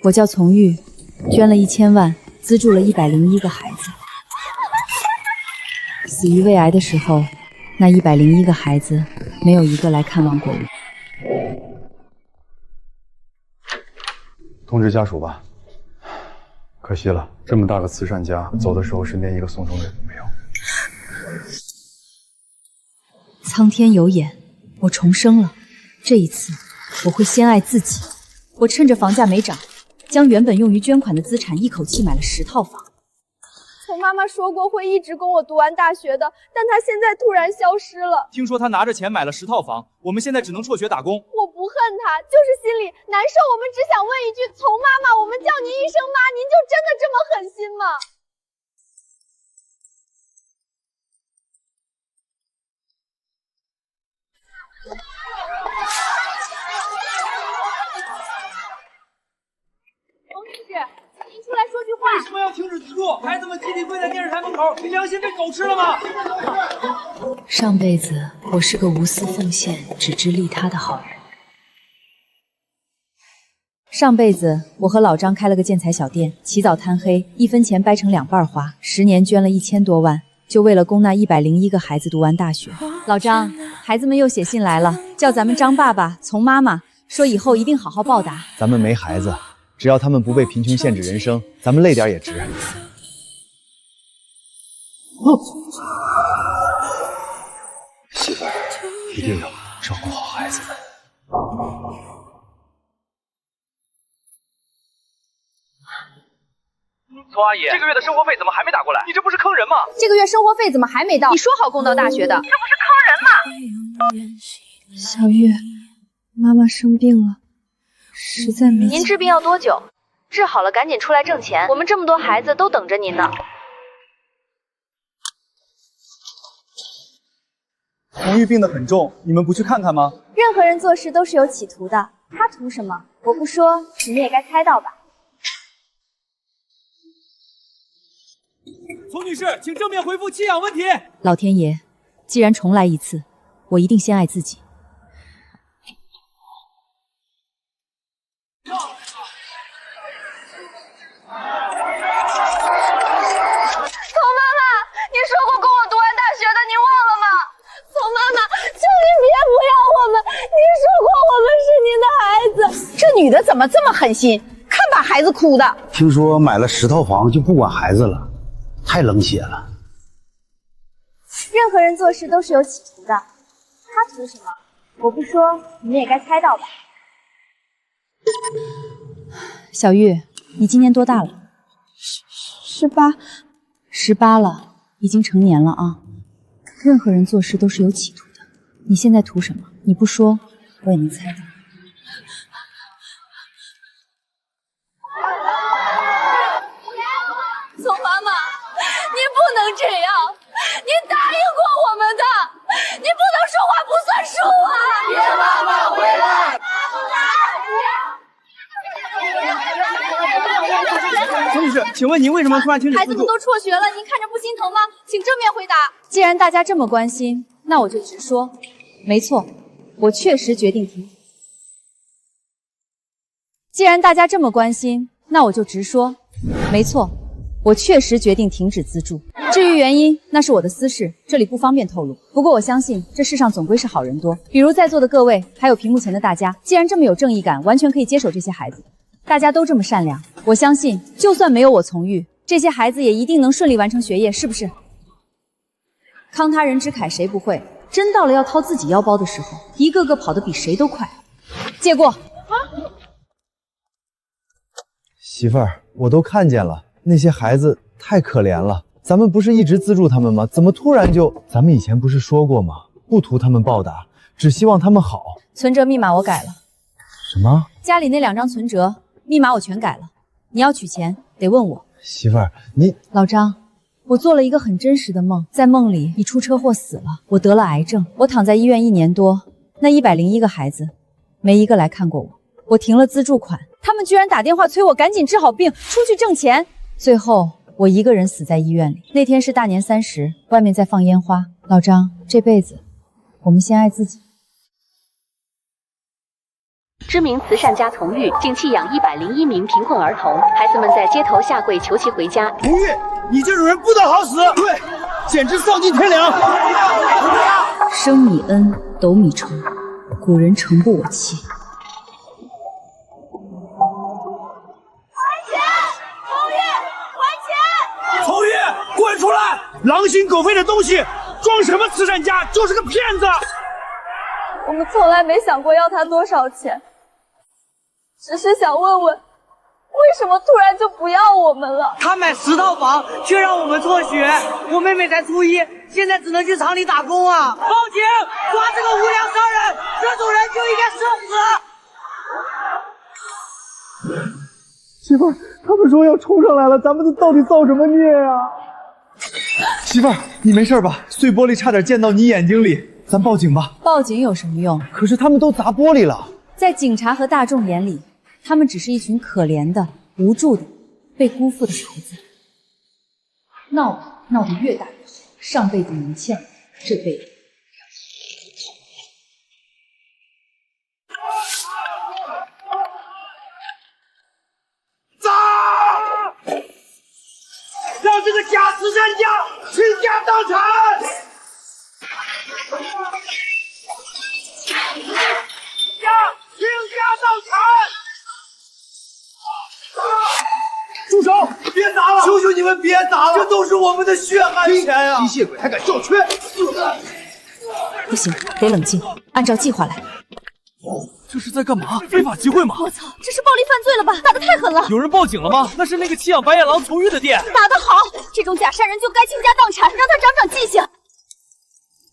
我叫丛玉，捐了1000万，资助了101个孩子。死于胃癌的时候，那101个孩子没有一个来看望过我。通知家属吧。可惜了，这么大个慈善家，走的时候身边一个送终的人都没有。苍天有眼，我重生了。这一次，我会先爱自己。我趁着房价没涨，将原本用于捐款的资产一口气买了10套房。从妈妈说过会一直供我读完大学的，但她现在突然消失了。听说她拿着钱买了10套房，我们现在只能辍学打工。我不恨她，就是心里难受。我们只想问一句：从妈妈，我们叫您一声妈，您就真的这么狠心吗？冯女士，请您出来说句话。为什么要停止资助？孩子们集体跪在电视台门口，你良心被狗吃了吗？上辈子我是个无私奉献、只知利他的好人。上辈子我和老张开了个建材小店，起早贪黑，1分钱掰成2半花，10年捐了1000多万，就为了供那101个孩子读完大学。老张，孩子们又写信来了，叫咱们张爸爸、从妈妈，说以后一定好好报答。咱们没孩子，只要他们不被贫穷限制人生，咱们累点也值。媳妇儿，一定要照顾好孩子们。丛阿姨，这个月的生活费怎么还没打过来？你这不是坑人吗？这个月生活费怎么还没到？你说好供到大学的，这不是坑人吗？小月，妈妈生病了，实在没钱。您治病要多久？治好了赶紧出来挣钱，我们这么多孩子都等着您呢。红玉病得很重，你们不去看看吗？任何人做事都是有企图的，他图什么？我不说，你们也该猜到吧。丛女士，请正面回复弃养问题。老天爷，既然重来一次，我一定先爱自己。您说过供我读完大学的，您忘了吗？丛妈妈，求您别不要我们！您说过我们是您的孩子。这女的怎么这么狠心？看把孩子哭的。听说买了10套房就不管孩子了，太冷血了。任何人做事都是有企图的，他图什么？我不说，你们也该猜到吧。小玉，你今年多大了？18了，已经成年了啊。任何人做事都是有企图的，你现在图什么？你不说，我也能猜到。丛妈妈，您不能这样，您答应过我们的，您不能说话不算数啊！别妈妈回来！丛女士，请问您为什么突然停止资助？孩子们都辍学了，您看着不心疼吗？请正面回答。既然大家这么关心，那我就直说。没错，我确实决定停止。既然大家这么关心，那我就直说。没错，我确实决定停止资助。至于原因，那是我的私事，这里不方便透露。不过我相信，这世上总归是好人多，比如在座的各位，还有屏幕前的大家，既然这么有正义感，完全可以接手这些孩子。大家都这么善良，我相信，就算没有我从育，这些孩子也一定能顺利完成学业，是不是？慷他人之慨谁不会？真到了要掏自己腰包的时候，一个个跑得比谁都快。借过。媳妇儿，我都看见了，那些孩子太可怜了。咱们不是一直资助他们吗？怎么突然就……咱们以前不是说过吗？不图他们报答，只希望他们好。存折密码我改了。什么？家里那2张存折密码我全改了。你要取钱得问我。媳妇儿，你……老张，我做了一个很真实的梦，在梦里你出车祸死了，我得了癌症，我躺在医院1年多，那101个孩子，没一个来看过我。我停了资助款，他们居然打电话催我赶紧治好病，出去挣钱。最后我一个人死在医院里。那天是大年30，外面在放烟花。老张，这辈子我们先爱自己。知名慈善家丛玉竟弃养101名贫困儿童，孩子们在街头下跪求其回家。丛玉，你这种人不得好死！对，简直丧尽天良！升米恩，斗米仇，古人诚不我欺。丛玉，滚出来！狼心狗肺的东西，装什么慈善家，就是个骗子！我们从来没想过要他多少钱，只是想问问，为什么突然就不要我们了？他买10套房，却让我们辍学。我妹妹才初一，现在只能去厂里打工啊！报警，抓这个无良商人，这种人就应该社死！媳妇儿，他们说要冲上来了，咱们这到底造什么孽啊？媳妇儿，你没事吧？碎玻璃差点溅到你眼睛里，咱报警吧。报警有什么用？可是他们都砸玻璃了。在警察和大众眼里，他们只是一群可怜的、无助的、被辜负的孩子。闹得越大越好，上辈子您欠我，这辈子。让这个假慈善家倾家荡产！倾家荡产！住手！别砸了！求求你们别砸了！这都是我们的血汗钱呀！吸血鬼还敢叫缺！不行，得冷静，按照计划来。这是在干嘛？非法集会吗？我操，这是暴力犯罪了吧？打得太狠了！有人报警了吗？那是那个弃养白眼狼丛玉的店。打得好，这种假善人就该倾家荡产，让他长长记性。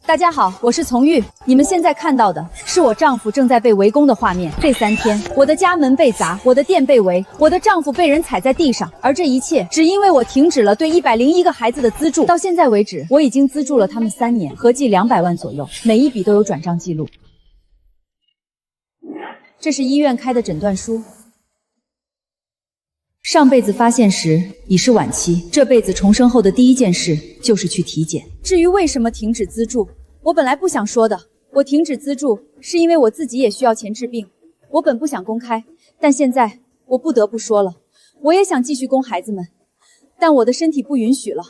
大家好，我是丛玉。你们现在看到的是我丈夫正在被围攻的画面。这3天，我的家门被砸，我的店被围，我的丈夫被人踩在地上，而这一切只因为我停止了对101个孩子的资助。到现在为止，我已经资助了他们3年，合计200万左右，每一笔都有转账记录。这是医院开的诊断书。上辈子发现时已是晚期，这辈子重生后的第一件事就是去体检。至于为什么停止资助，我本来不想说的。我停止资助是因为我自己也需要钱治病，我本不想公开，但现在我不得不说了。我也想继续供孩子们，但我的身体不允许了。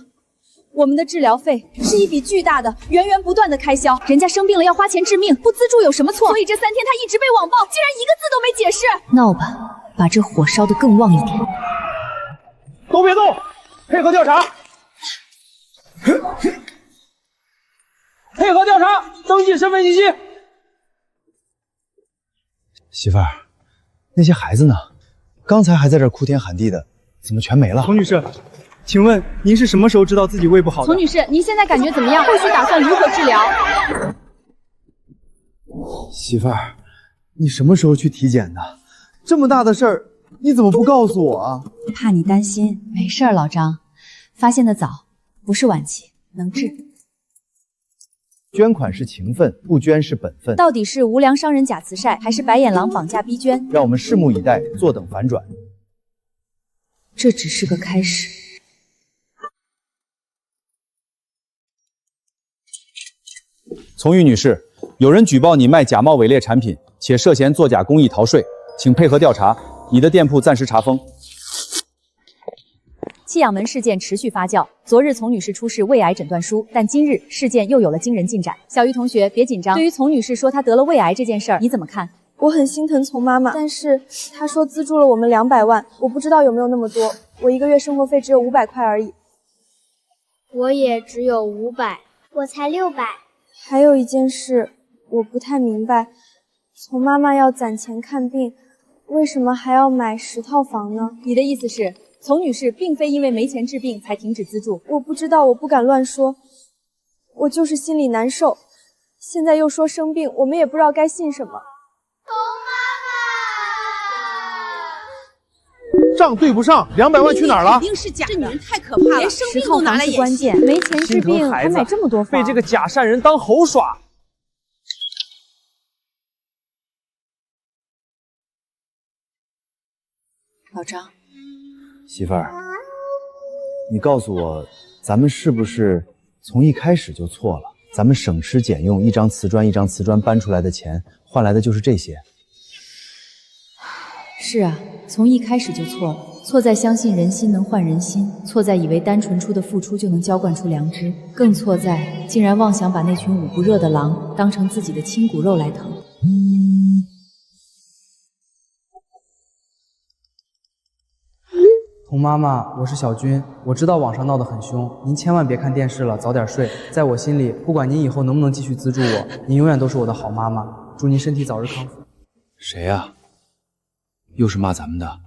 我们的治疗费是一笔巨大的、源源不断的开销，人家生病了要花钱治命，不资助有什么错？所以这3天他一直被网暴，竟然一个字都没解释。闹吧，把这火烧得更旺一点。都别动，配合调查。配合调查，登记身份信息。媳妇儿，那些孩子呢？刚才还在这儿哭天喊地的，怎么全没了？丛女士，请问您是什么时候知道自己胃不好的？丛女士，您现在感觉怎么样？后续打算如何治疗？媳妇儿，你什么时候去体检的？这么大的事儿，你怎么不告诉我啊？怕你担心，没事儿，老张，发现的早，不是晚期，能治。捐款是情分，不捐是本分。到底是无良商人假慈善，还是白眼狼绑架逼捐？让我们拭目以待，坐等反转。这只是个开始。丛玉女士，有人举报你卖假冒伪劣产品，且涉嫌作假公益逃税，请配合调查。你的店铺暂时查封。弃养门事件持续发酵。昨日丛女士出示胃癌诊断书，但今日事件又有了惊人进展。小鱼同学，别紧张。对于丛女士说她得了胃癌这件事儿，你怎么看？我很心疼丛妈妈，但是她说资助了我们200万，我不知道有没有那么多。我1个月生活费只有500块而已。我也只有500，我才600。还有一件事，我不太明白，丛妈妈要攒钱看病，为什么还要买10套房呢？你的意思是，丛女士并非因为没钱治病才停止资助？我不知道，我不敢乱说，我就是心里难受。现在又说生病，我们也不知道该信什么。账对不上，200万去哪儿了？肯定是假的，这女人太可怕了，连生病都拿来演戏。没钱治病还买这么多房，被这个假善人当猴耍。老张，媳妇儿，你告诉我，咱们是不是从一开始就错了？咱们省吃俭用，一张瓷砖一张瓷砖搬出来的钱，换来的就是这些。是啊，从一开始就错了，错在相信人心能换人心，错在以为单纯出的付出就能浇灌出良知，更错在竟然妄想把那群捂不热的狼当成自己的亲骨肉来疼。童妈妈，我是小军，我知道网上闹得很凶，您千万别看电视了，早点睡。在我心里，不管您以后能不能继续资助我，您永远都是我的好妈妈。祝您身体早日康复。谁呀？又是骂咱们的？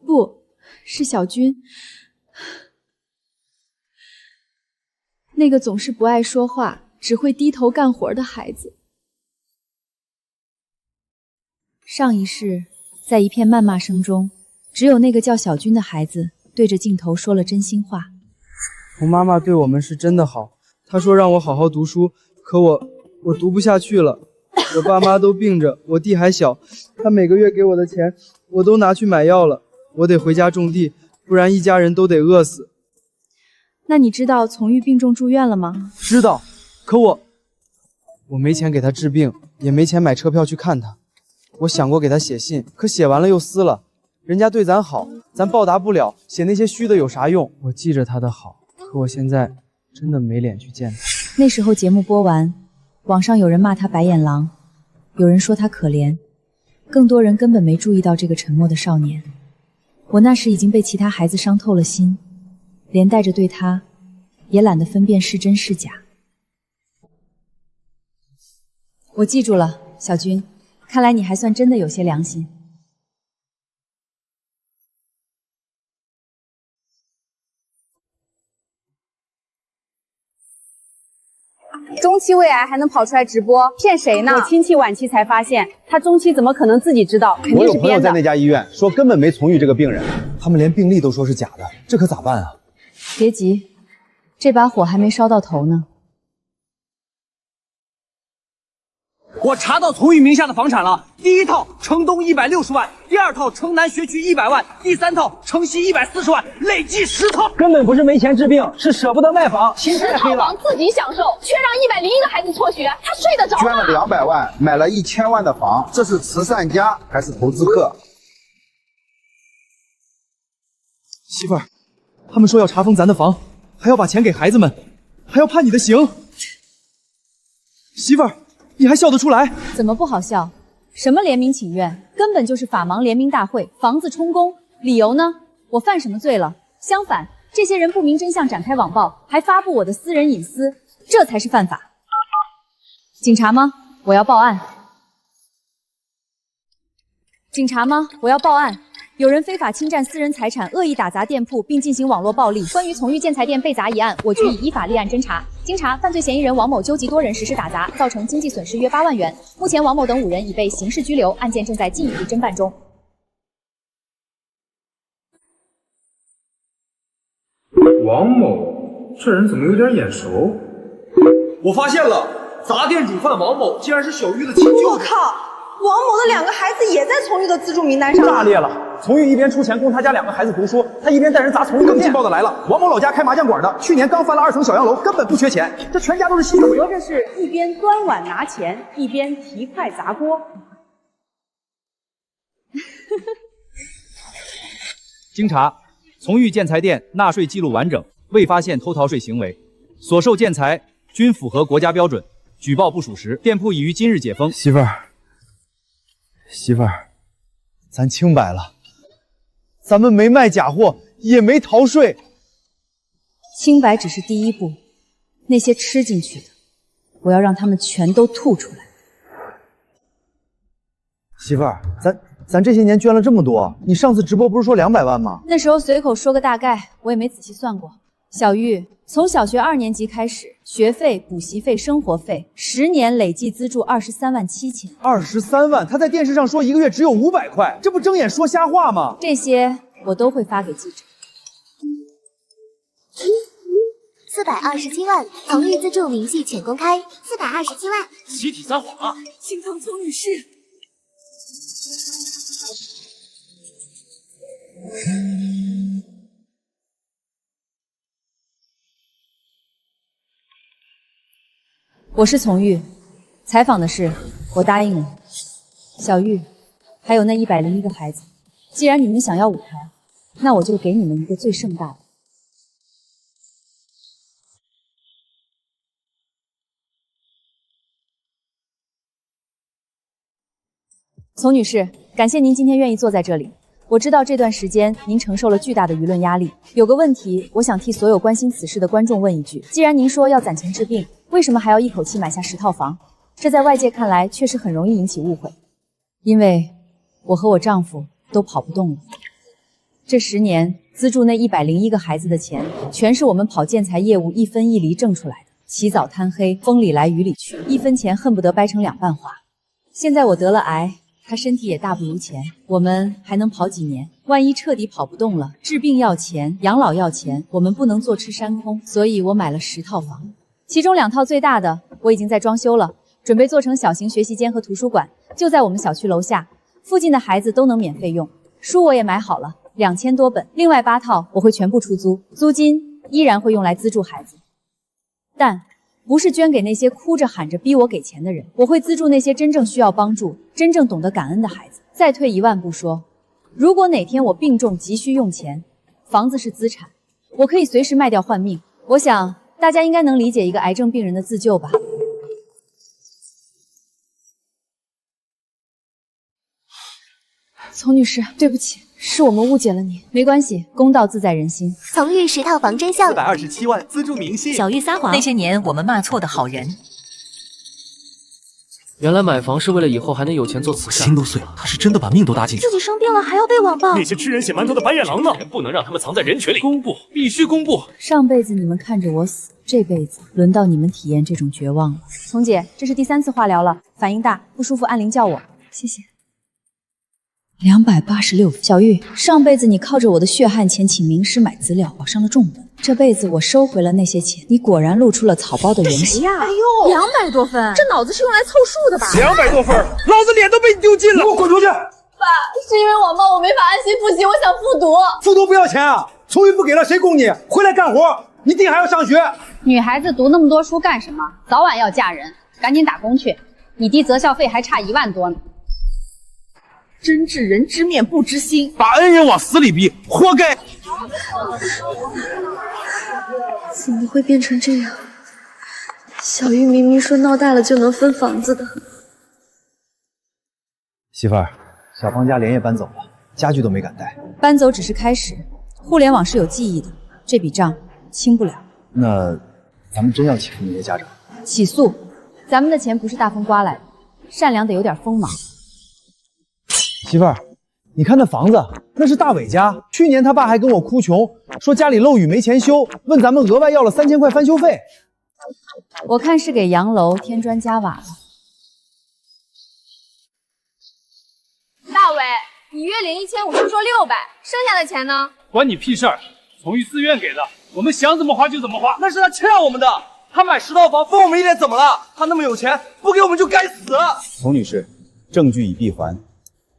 不是小军，那个总是不爱说话，只会低头干活的孩子。上一世，在一片谩骂声中，只有那个叫小军的孩子对着镜头说了真心话。童妈妈对我们是真的好，她说让我好好读书，可我读不下去了。我爸妈都病着，我弟还小，他每个月给我的钱我都拿去买药了，我得回家种地，不然一家人都得饿死。那你知道从玉病重住院了吗？知道，可我没钱给他治病，也没钱买车票去看他。我想过给他写信，可写完了又撕了。人家对咱好，咱报答不了，写那些虚的有啥用？我记着他的好，可我现在真的没脸去见他。那时候节目播完，网上有人骂他白眼狼，有人说他可怜，更多人根本没注意到这个沉默的少年。我那时已经被其他孩子伤透了心，连带着对他也懒得分辨是真是假。我记住了，小军，看来你还算真的有些良心。中期胃癌还能跑出来直播，骗谁呢？我亲戚晚期才发现，他中期怎么可能自己知道？肯定是编的。我有朋友在那家医院说根本没从玉这个病人，他们连病历都说是假的，这可咋办啊？别急，这把火还没烧到头呢。我查到从玉名下的房产了，第一套城东160万，第二套城南学区100万，第三套城西140万，累计10套。根本不是没钱治病，是舍不得卖房，心太黑了。10套房自己享受，却让101个孩子辍学，他睡得着吗？捐了200万，买了1000万的房，这是慈善家还是投资客？媳妇儿，他们说要查封咱的房，还要把钱给孩子们，还要判你的刑。媳妇儿，你还笑得出来？怎么不好笑？什么联名请愿，根本就是法盲联名大会，房子充公。理由呢？我犯什么罪了？相反，这些人不明真相展开网暴，还发布我的私人隐私，这才是犯法。警察吗？我要报案。警察吗？我要报案。有人非法侵占私人财产，恶意打砸店铺，并进行网络暴力。关于从玉建材店被砸一案，我局已依法立案侦查。经查，犯罪嫌疑人王某纠集多人实施打砸，造成经济损失约8万元。目前，王某等5人已被刑事拘留，案件正在进一步侦办中。王某，这人怎么有点眼熟？我发现了，砸店主犯王某竟然是小玉的亲舅。我靠！王某的2个孩子也在从玉的资助名单上。炸裂了！从玉一边出钱供他家2个孩子读书，他一边带人砸从玉的店。更劲爆的来了，王某老家开麻将馆的，去年刚翻了2层小洋楼，根本不缺钱，这全家都是吸血鬼。合着是一边端碗拿钱，一边提筷砸锅。经查，从玉建材店纳税记录完整，未发现偷逃税行为，所售建材均符合国家标准，举报不属实，店铺已于今日解封。媳妇儿，咱清白了，咱们没卖假货，也没逃税。清白只是第一步，那些吃进去的，我要让他们全都吐出来。媳妇儿，咱这些年捐了这么多，你上次直播不是说200万吗？那时候随口说个大概，我也没仔细算过。小玉从小学2年级开始，学费、补习费、生活费，10年累计资助23万7千。23万？他在电视上说1个月只有500块，这不睁眼说瞎话吗？这些我都会发给记者。427万，从玉资助明细全公开。427万，集体撒谎啊！心疼从女士。我是从玉，采访的事我答应了。小玉，还有那101个孩子，既然你们想要舞台，那我就给你们一个最盛大的。丛女士，感谢您今天愿意坐在这里。我知道这段时间您承受了巨大的舆论压力。有个问题，我想替所有关心此事的观众问一句：既然您说要攒钱治病，为什么还要一口气买下10套房？这在外界看来确实很容易引起误会。因为我和我丈夫都跑不动了。这10年资助那101个孩子的钱，全是我们跑建材业务一分一厘挣出来的。起早贪黑，风里来雨里去，1分钱恨不得掰成2半花。现在我得了癌，他身体也大不如前，我们还能跑几年？万一彻底跑不动了，治病要钱，养老要钱，我们不能坐吃山空。所以我买了10套房，其中2套最大的我已经在装修了，准备做成小型学习间和图书馆，就在我们小区楼下，附近的孩子都能免费用。书我也买好了，2000多本，另外8套我会全部出租，租金依然会用来资助孩子，但不是捐给那些哭着喊着逼我给钱的人，我会资助那些真正需要帮助、真正懂得感恩的孩子。再退1万步说，如果哪天我病重急需用钱，房子是资产，我可以随时卖掉换命。我想大家应该能理解一个癌症病人的自救吧。丛女士，对不起，是我们误解了你。没关系，公道自在人心。从玉10套房真相427万资助明信。小玉撒谎，那些年我们骂错的好人。原来买房是为了以后还能有钱做慈善。心都碎了，他是真的把命都搭进去。自己生病了还要被网暴。那些吃人血馒头的白眼狼呢？不能让他们藏在人群里。公布，必须公布。上辈子你们看着我死，这辈子轮到你们体验这种绝望了。丛姐，这是第3次化疗了，反应大，不舒服按铃叫我。谢谢。286，小玉，上辈子你靠着我的血汗钱请名师买资料，考上了重本。这辈子我收回了那些钱，你果然露出了草包的原形。谁呀？哎呦，200多分，这脑子是用来凑数的吧？200多分，老子脸都被你丢尽了！给我滚出去！爸，是因为网暴我没法安心复习，我想复读。复读不要钱啊！从玉不给了谁供你？回来干活，你弟还要上学。女孩子读那么多书干什么？早晚要嫁人，赶紧打工去。你弟择校费还差1万多呢。真治人知面不知心，把恩人往死里逼，活该！怎么会变成这样？小玉明明说闹大了就能分房子的。媳妇儿，小芳家连夜搬走了，家具都没敢带。搬走只是开始，互联网是有记忆的，这笔账清不了。那咱们真要起诉那些家长？起诉？咱们的钱不是大风刮来的，善良得有点锋芒。媳妇儿，你看那房子，那是大伟家。去年他爸还跟我哭穷，说家里漏雨没钱修，问咱们额外要了3000块翻修费。我看是给洋楼添砖加瓦了。大伟，你月领1500，是说600，剩下的钱呢？关你屁事儿！从玉自愿给的，我们想怎么花就怎么花。那是他欠我们的，他买10套房分我们1点怎么了？他那么有钱，不给我们就该死。丛女士，证据已闭还。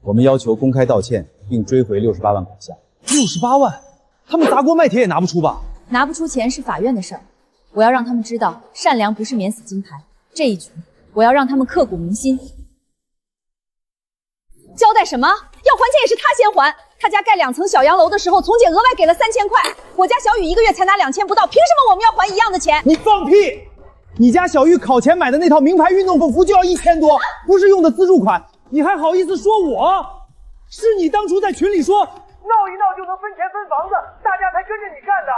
我们要求公开道歉，并追回68万款项。68万？他们砸锅卖铁也拿不出吧？拿不出钱是法院的事儿，我要让他们知道，善良不是免死金牌。这一局，我要让他们刻骨铭心。交代什么？要还钱也是他先还。他家盖2层小洋楼的时候，从姐额外给了3000块。我家小雨1个月才拿2000不到，凭什么我们要还一样的钱？你放屁！你家小玉考前买的那套名牌运动服就要1000多，不是用的资助款。你还好意思说我？是你当初在群里说闹一闹就能分钱分房子，大家才跟着你干的。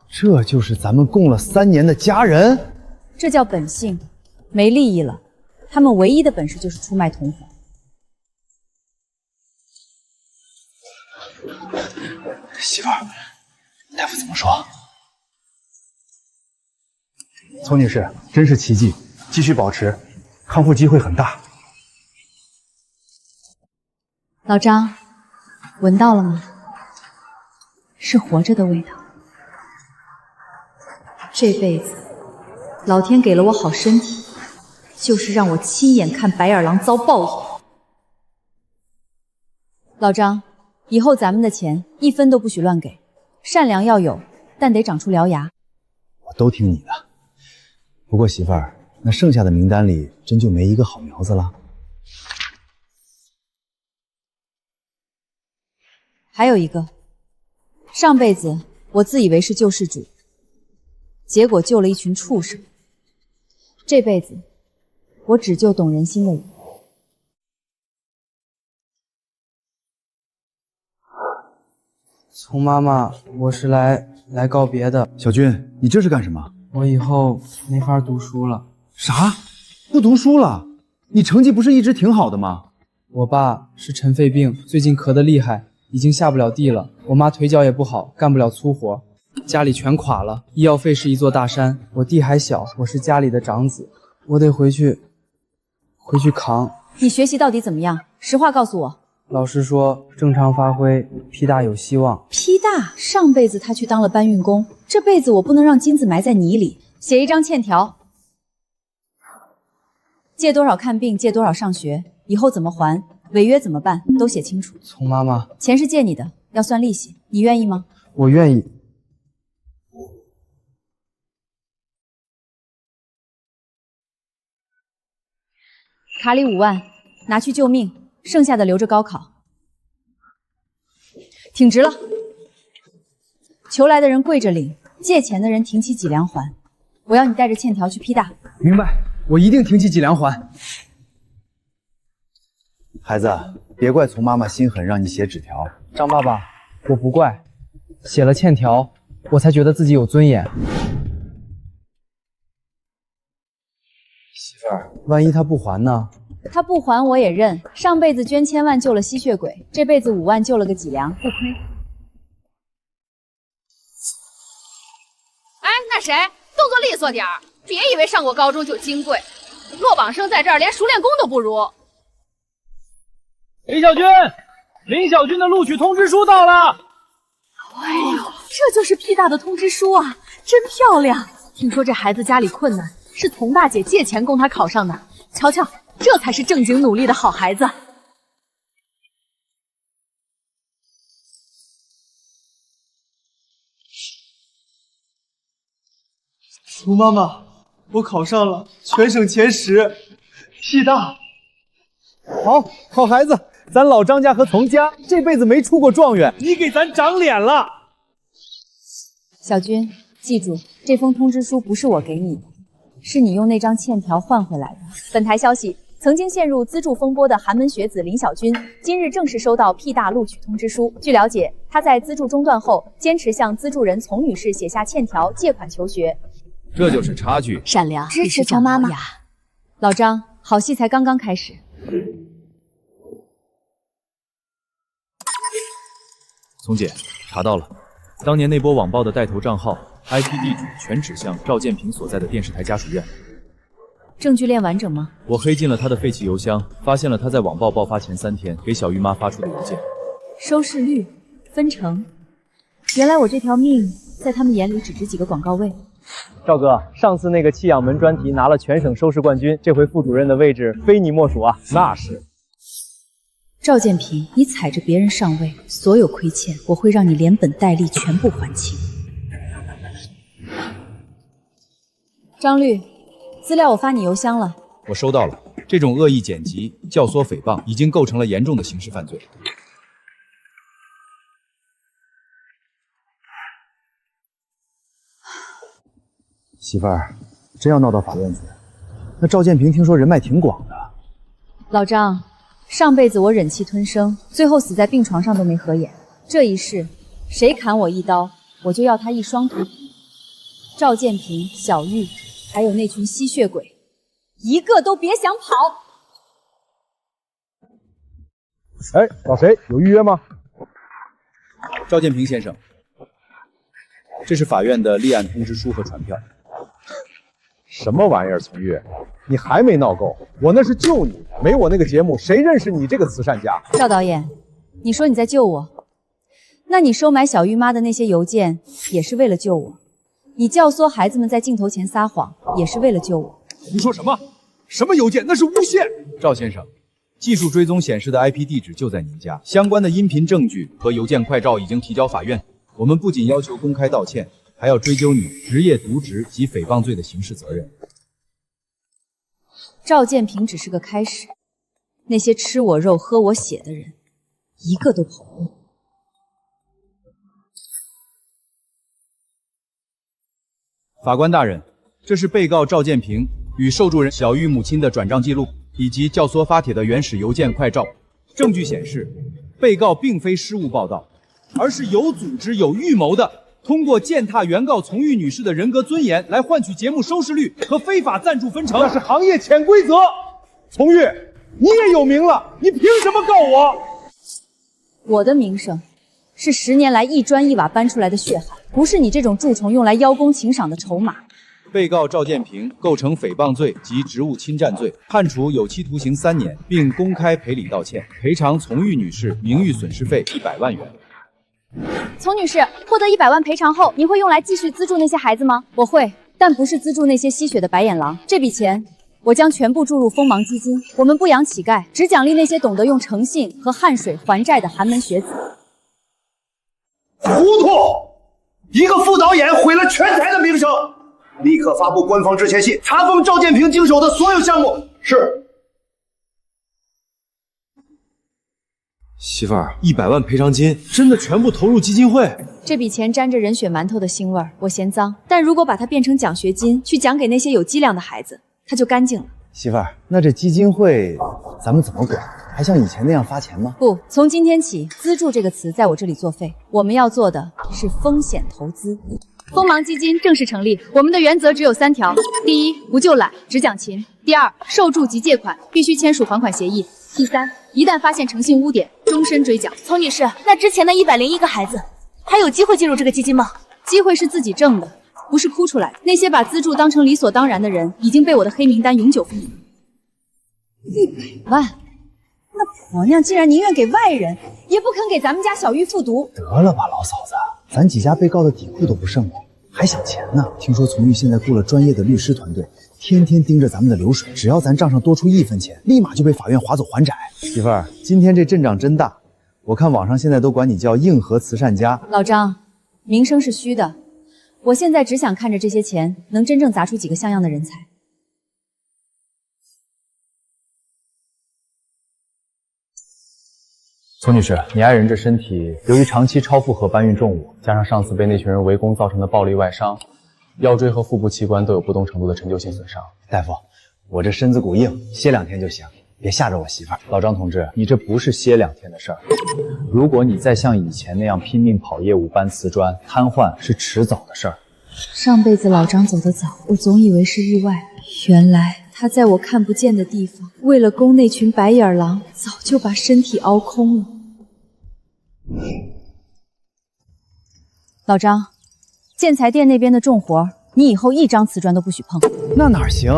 这就是咱们共了3年的家人，这叫本性，没利益了。他们唯一的本事就是出卖同伙。媳妇儿，大夫怎么说？丛女士，真是奇迹，继续保持，康复机会很大。老张，闻到了吗？是活着的味道。这辈子，老天给了我好身体，就是让我亲眼看白眼狼遭报应。老张，以后咱们的钱1分都不许乱给，善良要有，但得长出獠牙。我都听你的。不过媳妇儿，那剩下的名单里真就没一个好苗子了？还有一个，上辈子我自以为是救世主，结果救了一群畜生。这辈子，我只救懂人心的人。丛妈妈，我是来告别的。小军，你这是干什么？我以后没法读书了。啥？不读书了？你成绩不是一直挺好的吗？我爸是尘肺病，最近咳得厉害，已经下不了地了。我妈腿脚也不好，干不了粗活，家里全垮了，医药费是一座大山。我弟还小，我是家里的长子，我得回去扛。你学习到底怎么样？实话告诉我。老师说正常发挥，屁大有希望。屁大？上辈子他去当了搬运工，这辈子我不能让金子埋在泥里。写一张欠条，借多少看病，借多少上学，以后怎么还，违约怎么办，都写清楚。丛妈妈，钱是借你的，要算利息，你愿意吗？我愿意。卡里5万，拿去救命，剩下的留着高考。挺直了，求来的人跪着领，借钱的人挺起脊梁还。我要你带着欠条去 P 大。明白，我一定挺起脊梁还。孩子，别怪丛妈妈心狠，让你写纸条。张爸爸，我不怪，写了欠条，我才觉得自己有尊严。媳妇儿，万一他不还呢？他不还我也认。上辈子捐1000万救了吸血鬼，这辈子5万救了个脊梁，不亏。哎，那谁，动作利索点儿，别以为上过高中就金贵。落榜生在这儿连熟练工都不如。林小军，林小军的录取通知书到了。哎呦，这就是 P 大的通知书啊，真漂亮。听说这孩子家里困难，是丛大姐借钱供他考上的。瞧瞧，这才是正经努力的好孩子。丛妈妈，我考上了，全省前10，P大。好孩子，咱老张家和丛家这辈子没出过状元，你给咱长脸了。小军，记住，这封通知书不是我给你的，是你用那张欠条换回来的。本台消息，曾经陷入资助风波的寒门学子林小军，今日正式收到 P 大录取通知书。据了解，他在资助中断后，坚持向资助人丛女士写下欠条，借款求学。这就是差距。善良，支持丛妈妈。老张，好戏才刚刚开始。丛姐，查到了，当年那波网暴的带头账号 IP 地址全指向赵建平所在的电视台家属院。证据链完整吗？我黑进了他的废弃邮箱，发现了他在网暴爆发前3天给小玉妈发出的邮件。收视率分成，原来我这条命在他们眼里只值几个广告位。赵哥，上次那个弃养门专题拿了全省收视冠军，这回副主任的位置非你莫属啊！那是。赵建平，你踩着别人上位，所有亏欠我会让你连本带利全部还清。张律，资料我发你邮箱了。我收到了。这种恶意剪辑、教唆诽谤已经构成了严重的刑事犯罪。媳妇儿，真要闹到法院去？那赵建平听说人脉挺广的。老张，上辈子我忍气吞声，最后死在病床上都没合眼。这一世，谁砍我一刀，我就要他一双腿。赵建平、小玉，还有那群吸血鬼，一个都别想跑！哎，找谁？有预约吗？赵建平先生，这是法院的立案通知书和传票。什么玩意儿，丛玉，你还没闹够？我那是救你，没我那个节目，谁认识你这个慈善家？赵导演，你说你在救我，那你收买小玉妈的那些邮件也是为了救我，你教唆孩子们在镜头前撒谎也是为了救我。胡说什么？什么邮件？那是诬陷！赵先生，技术追踪显示的 IP 地址就在您家，相关的音频证据和邮件快照已经提交法院。我们不仅要求公开道歉，还要追究你职业渎职及诽谤罪的刑事责任。赵建平只是个开始，那些吃我肉喝我血的人，一个都跑不了。法官大人，这是被告赵建平与受助人小玉母亲的转账记录，以及教唆发帖的原始邮件快照。证据显示，被告并非失误报道，而是有组织、有预谋的，通过践踏原告从玉女士的人格尊严，来换取节目收视率和非法赞助分成。那是行业潜规则。从玉，你也有名了，你凭什么告我？我的名声是10年来一砖一瓦搬出来的血海，不是你这种蛀虫用来邀功请赏的筹码。被告赵建平构成诽谤罪及职务侵占罪，判处有期徒刑3年，并公开赔礼道歉，赔偿从玉女士名誉损失费100万元。丛女士，获得100万赔偿后，您会用来继续资助那些孩子吗？我会，但不是资助那些吸血的白眼狼。这笔钱我将全部注入锋芒基金。我们不养乞丐，只奖励那些懂得用诚信和汗水还债的寒门学子。糊涂！一个副导演毁了全台的名声。立刻发布官方致歉信，查封赵建平经手的所有项目。是。媳妇儿，100万赔偿金真的全部投入基金会？这笔钱沾着人血馒头的腥味儿，我嫌脏。但如果把它变成奖学金，去奖给那些有脊梁的孩子，它就干净了。媳妇儿，那这基金会咱们怎么管？还像以前那样发钱吗？不，从今天起，资助这个词在我这里作废。我们要做的是风险投资。锋芒基金正式成立，我们的原则只有3条：第一，不就懒，只讲勤；第二，受助及借款必须签署还款协议；第三，一旦发现诚信污点，终身追缴。丛女士，那之前的101个孩子还有机会进入这个基金吗？机会是自己挣的，不是哭出来的。那些把资助当成理所当然的人，已经被我的黑名单永久封存。100万，那婆娘竟然宁愿给外人，也不肯给咱们家小玉复读。得了吧，老嫂子，咱几家被告的底裤都不剩了，还想钱呢？听说从玉现在雇了专业的律师团队，天天盯着咱们的流水，只要咱账上多出1分钱，立马就被法院划走还债。媳妇儿，今天这阵仗真大，我看网上现在都管你叫硬核慈善家。老张，名声是虚的，我现在只想看着这些钱能真正砸出几个像样的人才。丛女士，你爱人这身体由于长期超负荷搬运重物，加上上次被那群人围攻造成的暴力外伤，腰椎和腹部器官都有不同程度的陈旧性损伤。大夫，我这身子骨硬，歇2天就行，别吓着我媳妇儿。老张同志，你这不是歇2天的事儿。如果你再像以前那样拼命跑业务、搬瓷砖，瘫痪是迟早的事儿。上辈子老张走得早，我总以为是意外，原来他在我看不见的地方，为了攻那群白眼狼，早就把身体凹空了。老张，建材店那边的重活，你以后1张瓷砖都不许碰。那哪行？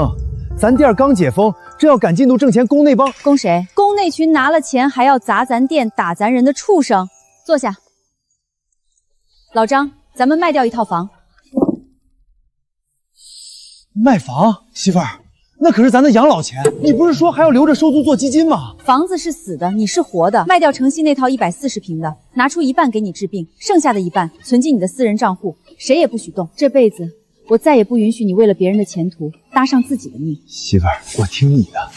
咱店刚解封，正要赶进度挣钱攻那帮。攻谁？攻那群拿了钱还要砸咱店、打咱人的畜生。坐下。老张，咱们卖掉1套房。卖房？媳妇儿，那可是咱的养老钱，你不是说还要留着收租做基金吗？房子是死的，你是活的。卖掉城西那套140平的，拿出1半给你治病，剩下的1半存进你的私人账户，谁也不许动。这辈子我再也不允许你为了别人的前途搭上自己的命。媳妇儿，我听你的。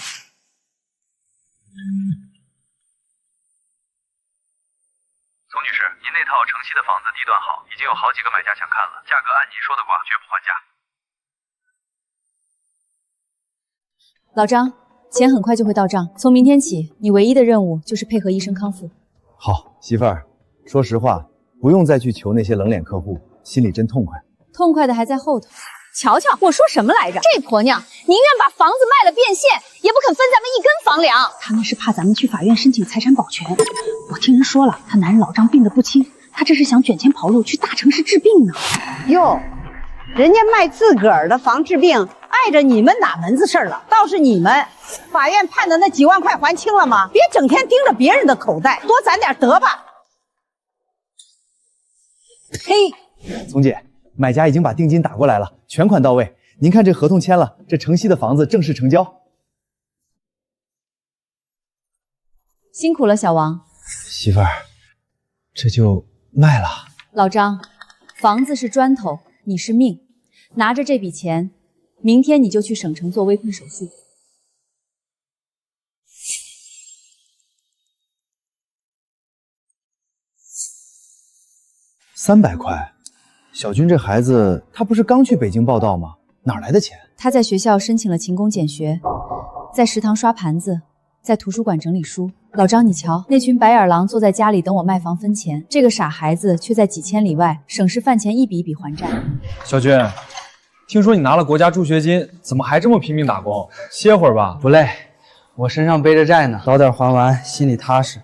宋女士，您那套城西的房子地段好，已经有好几个买家想看了，价格按您说的挂，绝不还价。老张，钱很快就会到账。从明天起，你唯一的任务就是配合医生康复。好，媳妇儿，说实话，不用再去求那些冷脸客户，心里真痛快。痛快的还在后头。瞧瞧，我说什么来着？这婆娘宁愿把房子卖了变现，也不肯分咱们1根房粮。他们是怕咱们去法院申请财产保全。我听人说了，他男人老张病得不轻，他这是想卷钱跑路去大城市治病呢。哟，人家卖自个儿的房治病，碍着你们哪门子事儿了？倒是你们，法院判的那几万块还清了吗？别整天盯着别人的口袋，多攒点德吧。呸！丛姐，买家已经把定金打过来了，全款到位。您看这合同签了，这城西的房子正式成交。辛苦了，小王。媳妇儿，这就卖了。老张，房子是砖头，你是命。拿着这笔钱，明天你就去省城做微困手术。300块，小军这孩子，他不是刚去北京报道吗？哪来的钱？他在学校申请了勤工俭学，在食堂刷盘子，在图书馆整理书。老张，你瞧，那群白眼狼坐在家里等我卖房分钱，这个傻孩子却在几千里外省市饭钱一笔一笔还债。小军，听说你拿了国家助学金，怎么还这么拼命打工？歇会儿吧。不累，我身上背着债呢，早点还完，心里踏实。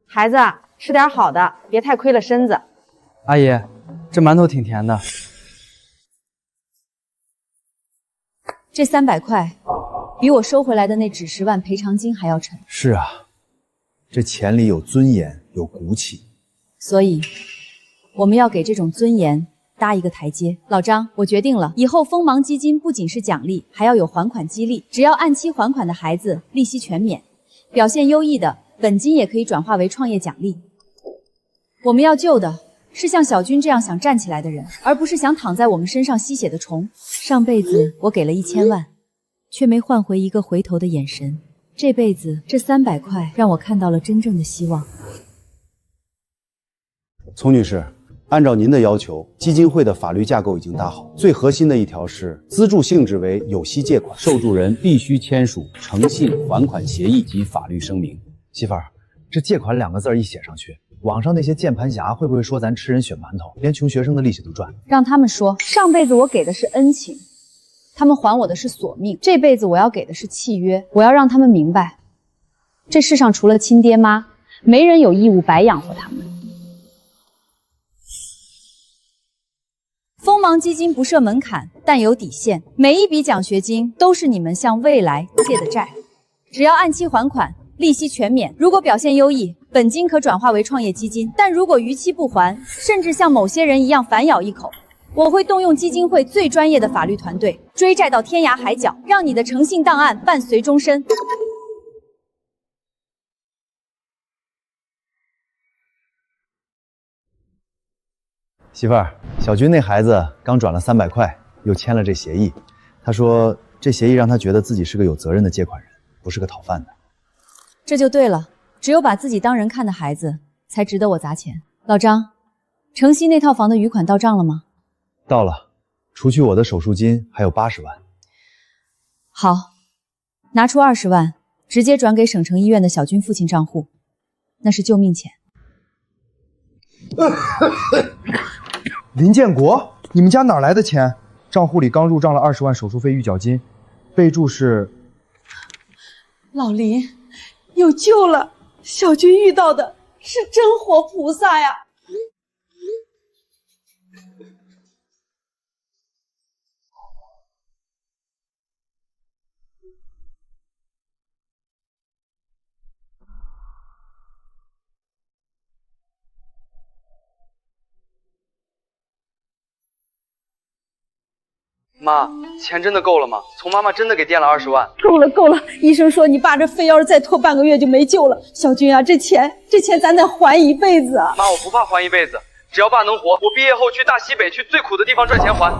孩子，吃点好的，别太亏了身子。阿姨，这馒头挺甜的。这300块，比我收回来的那几10万赔偿金还要沉。是啊，这钱里有尊严，有骨气。所以，我们要给这种尊严搭一个台阶。老张，我决定了，以后锋芒基金不仅是奖励，还要有还款激励。只要按期还款的孩子，利息全免；表现优异的，本金也可以转化为创业奖励。我们要救的是像小军这样想站起来的人，而不是想躺在我们身上吸血的虫。上辈子我给了1000万，却没换回一个回头的眼神。这辈子这300块让我看到了真正的希望。丛女士，按照您的要求，基金会的法律架构已经搭好，最核心的一条是资助性质为有息借款，受助人必须签署诚信还款协议及法律声明。媳妇儿，这借款2个字一写上去，网上那些键盘侠会不会说咱吃人血馒头，连穷学生的利息都赚？让他们说，上辈子我给的是恩情，他们还我的是索命，这辈子我要给的是契约。我要让他们明白，这世上除了亲爹妈，没人有义务白养活他们。锋芒基金不设门槛，但有底线，每一笔奖学金都是你们向未来借的债，只要按期还款，利息全免。如果表现优异，本金可转化为创业基金，但如果逾期不还，甚至像某些人一样反咬一口，我会动用基金会最专业的法律团队，追债到天涯海角，让你的诚信档案伴随终身。媳妇儿，小军那孩子刚转了300块，又签了这协议。他说这协议让他觉得自己是个有责任的借款人，不是个讨饭的。这就对了，只有把自己当人看的孩子，才值得我砸钱。老张，城西那套房的余款到账了吗？到了，除去我的手术金，还有80万。好，拿出20万，直接转给省城医院的小军父亲账户，那是救命钱。林建国，你们家哪来的钱？账户里刚入账了20万手术费预缴金，备注是老林，有救了！小军遇到的是真活菩萨呀！妈，钱真的够了吗？从妈妈真的给垫了20万。够了！医生说你爸这肺要是再拖半个月就没救了。小军啊，这钱咱得还一辈子啊！妈，我不怕还一辈子，只要爸能活，我毕业后去大西北去最苦的地方赚钱还。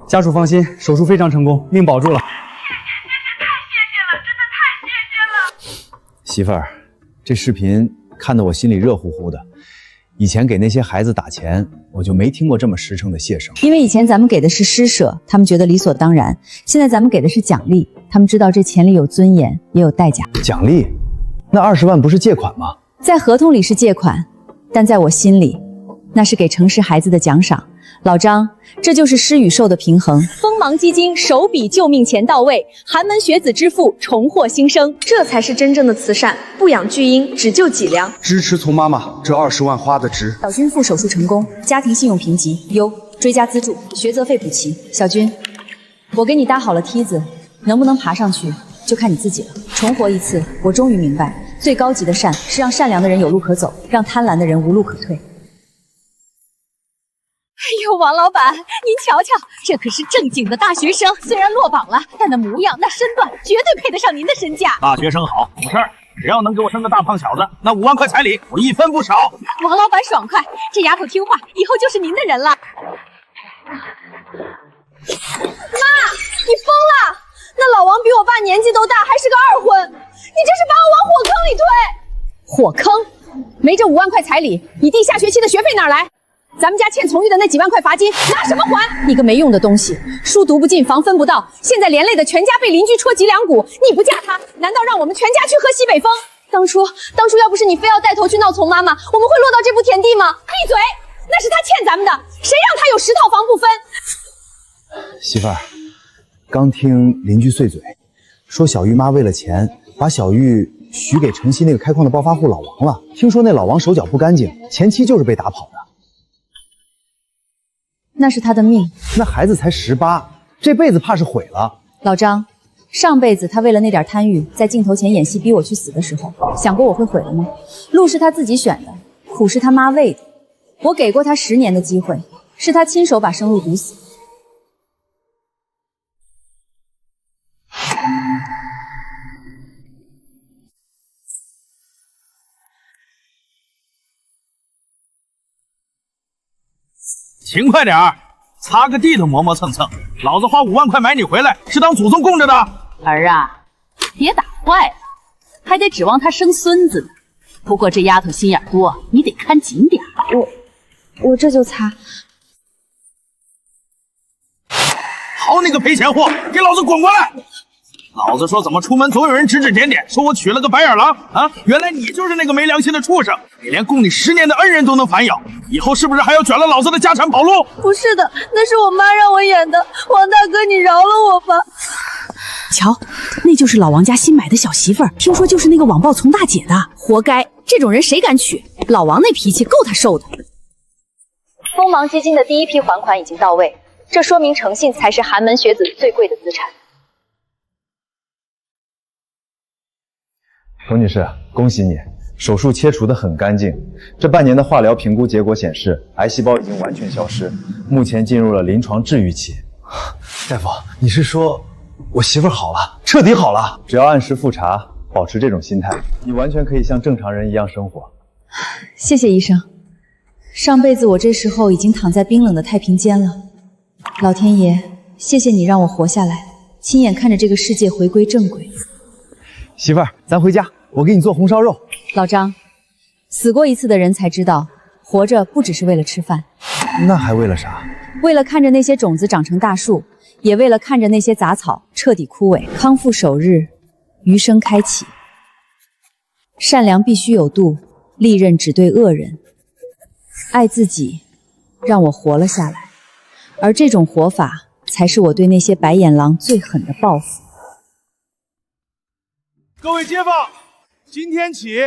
家属放心，手术非常成功，命保住了。太谢谢了，真的太谢谢了！媳妇儿，这视频看得我心里热乎乎的。以前给那些孩子打钱，我就没听过这么实诚的谢声。因为以前咱们给的是施舍，他们觉得理所当然；现在咱们给的是奖励，他们知道这钱里有尊严，也有代价。奖励？那20万不是借款吗？在合同里是借款，但在我心里，那是给诚实孩子的奖赏。老张，这就是施与受的平衡。锋芒基金首笔救命钱到位，寒门学子之父重获新生，这才是真正的慈善，不养巨婴，只救脊梁。支持从妈妈，这20万花的值。小军父手术成功，家庭信用评级优，追加资助，学则费补齐。小军，我给你搭好了梯子，能不能爬上去，就看你自己了。重活一次，我终于明白，最高级的善是让善良的人有路可走，让贪婪的人无路可退。哎呦，王老板，您瞧瞧，这可是正经的大学生，虽然落榜了，但那模样、那身段，绝对配得上您的身价。大学生好，懂事儿，只要能给我生个大胖小子，那5万块彩礼我一分不少。王老板爽快，这丫头听话，以后就是您的人了。妈，你疯了！那老王比我爸年纪都大，还是个二婚，你这是把我往火坑里推！火坑！没这5万块彩礼，你弟下学期的学费哪儿来？咱们家欠从玉的那几万块罚金，拿什么还？你个没用的东西，书读不进，房分不到，现在连累的全家被邻居戳脊梁骨。你不嫁他，难道让我们全家去喝西北风？当初要不是你非要带头去闹从妈妈，我们会落到这步田地吗？闭嘴！那是他欠咱们的，谁让他有10套房不分？媳妇儿，刚听邻居碎嘴，说小玉妈为了钱把小玉许给城西那个开矿的暴发户老王了。听说那老王手脚不干净，前妻就是被打跑的。那是他的命。那孩子才18，这辈子怕是毁了。老张，上辈子他为了那点贪欲，在镜头前演戏逼我去死的时候，想过我会毁了吗？路是他自己选的，苦是他妈喂的。我给过他10年的机会，是他亲手把生路堵死。勤快点儿，擦个地都磨磨蹭蹭。老子花5万块买你回来，是当祖宗供着的。儿啊，别打坏了，还得指望她生孙子呢。不过这丫头心眼多，你得看紧点。我这就擦。好你个赔钱货，给老子滚过来！老子说怎么出门总有人指指点点，说我娶了个白眼狼啊！原来你就是那个没良心的畜生，你连供你10年的恩人都能反咬，以后是不是还要卷了老子的家产跑路？不是的，那是我妈让我演的。王大哥，你饶了我吧！瞧，那就是老王家新买的小媳妇儿，听说就是那个网暴从大姐的，活该！这种人谁敢娶？老王那脾气够他受的。锋芒基金的第1批还款已经到位，这说明诚信才是寒门学子最贵的资产。冯女士，恭喜你，手术切除得很干净。这半年的化疗评估结果显示，癌细胞已经完全消失，目前进入了临床治愈期。大夫，你是说我媳妇儿好了，彻底好了？只要按时复查，保持这种心态，你完全可以像正常人一样生活。谢谢医生，上辈子我这时候已经躺在冰冷的太平间了。老天爷，谢谢你让我活下来，亲眼看着这个世界回归正轨。媳妇儿，咱回家，我给你做红烧肉。老张，死过一次的人才知道，活着不只是为了吃饭。那还为了啥？为了看着那些种子长成大树，也为了看着那些杂草彻底枯萎，康复首日，余生开启。善良必须有度，利刃只对恶人。爱自己，让我活了下来，而这种活法，才是我对那些白眼狼最狠的报复。各位街坊，今天起，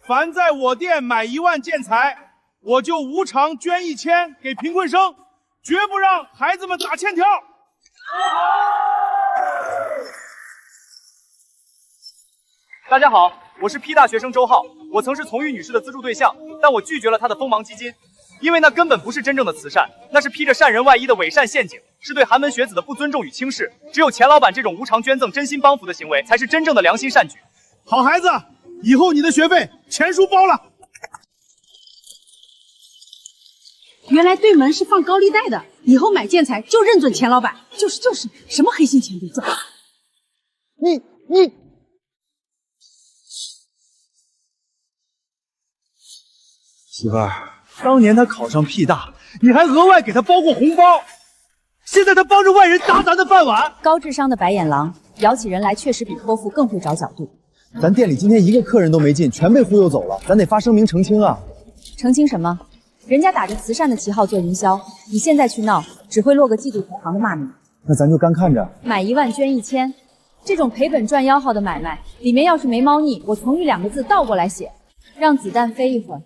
凡在我店买1万建材，我就无偿捐1000给贫困生，绝不让孩子们打欠条。大家好，我是 P 大学生周浩，我曾是从玉女士的资助对象，但我拒绝了她的锋芒基金，因为那根本不是真正的慈善，那是披着善人外衣的伪善陷阱，是对寒门学子的不尊重与轻视。只有钱老板这种无偿捐赠、真心帮扶的行为，才是真正的良心善举。好孩子，以后你的学费钱叔包了。原来对门是放高利贷的，以后买建材就认准钱老板，就是什么黑心钱都赚。你媳妇儿，当年他考上 P 大，你还额外给他包过红包，现在他帮着外人砸咱的饭碗。高智商的白眼狼，摇起人来确实比托付更会找角度。咱店里今天一个客人都没进，全被忽悠走了，咱得发声明澄清啊！澄清什么？人家打着慈善的旗号做营销，你现在去闹，只会落个嫉妒同行的骂名。那咱就干看着。买1万捐1000，这种赔本赚吆喝的买卖，里面要是没猫腻，我从玉2个字倒过来写，让子弹飞一会儿。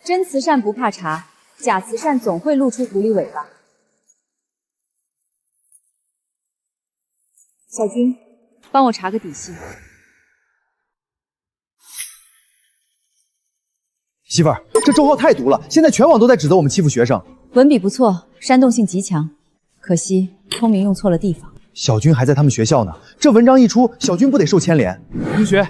真慈善不怕查，假慈善总会露出狐狸尾巴。小军，帮我查个底细。媳妇儿，这周浩太毒了，现在全网都在指责我们欺负学生。文笔不错，煽动性极强，可惜聪明用错了地方。小军还在他们学校呢，这文章一出，小军不得受牵连？同学，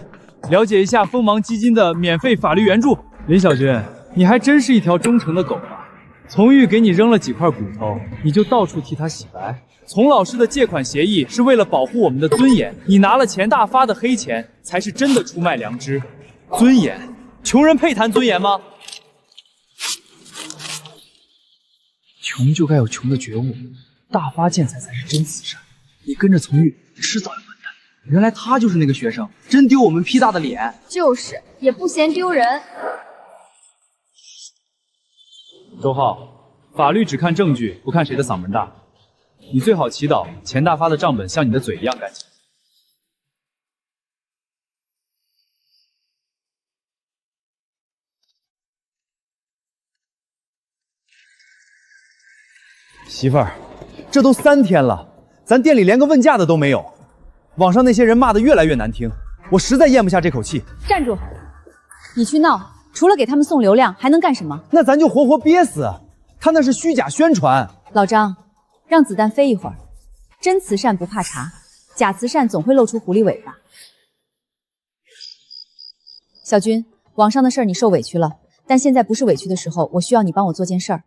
了解一下锋芒基金的免费法律援助。林小军，你还真是一条忠诚的狗啊！从玉给你扔了几块骨头，你就到处替他洗白。从老师的借款协议是为了保护我们的尊严，你拿了钱大发的黑钱，才是真的出卖良知。尊严穷人配谈尊严吗？穷就该有穷的觉悟，大发建财才是真慈善。你跟着从玉，迟早要完蛋。原来他就是那个学生，真丢我们 P 大的脸。就是，也不嫌丢人。周浩，法律只看证据，不看谁的嗓门大。你最好祈祷钱大发的账本像你的嘴一样干净。媳妇儿，这都3天了，咱店里连个问价的都没有。网上那些人骂得越来越难听，我实在咽不下这口气。站住！你去闹，除了给他们送流量，还能干什么？那咱就活活憋死。他那是虚假宣传。老张，让子弹飞一会儿。真慈善不怕查，假慈善总会露出狐狸尾巴。小军，网上的事儿你受委屈了，但现在不是委屈的时候，我需要你帮我做件事儿。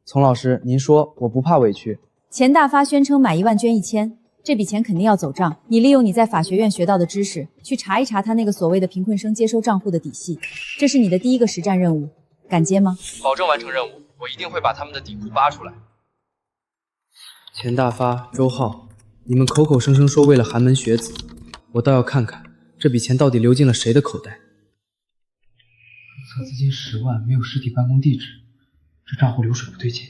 丛老师，您说我不怕委屈。钱大发宣称买1万捐1000，这笔钱肯定要走账。你利用你在法学院学到的知识，去查一查他那个所谓的贫困生接收账户的底细，这是你的第1个实战任务，敢接吗？保证完成任务，我一定会把他们的底裤扒出来。钱大发、周浩，你们口口声声说为了寒门学子，我倒要看看这笔钱到底流进了谁的口袋。注册资金10万，没有实体办公地址，这账户流水不对劲。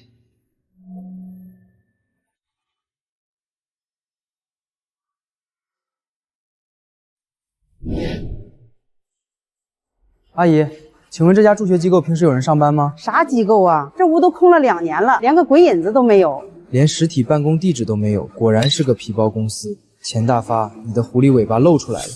阿姨，请问这家助学机构平时有人上班吗？啥机构啊？这屋都空了2年了，连个鬼影子都没有。连实体办公地址都没有，果然是个皮包公司。钱大发，你的狐狸尾巴露出来了。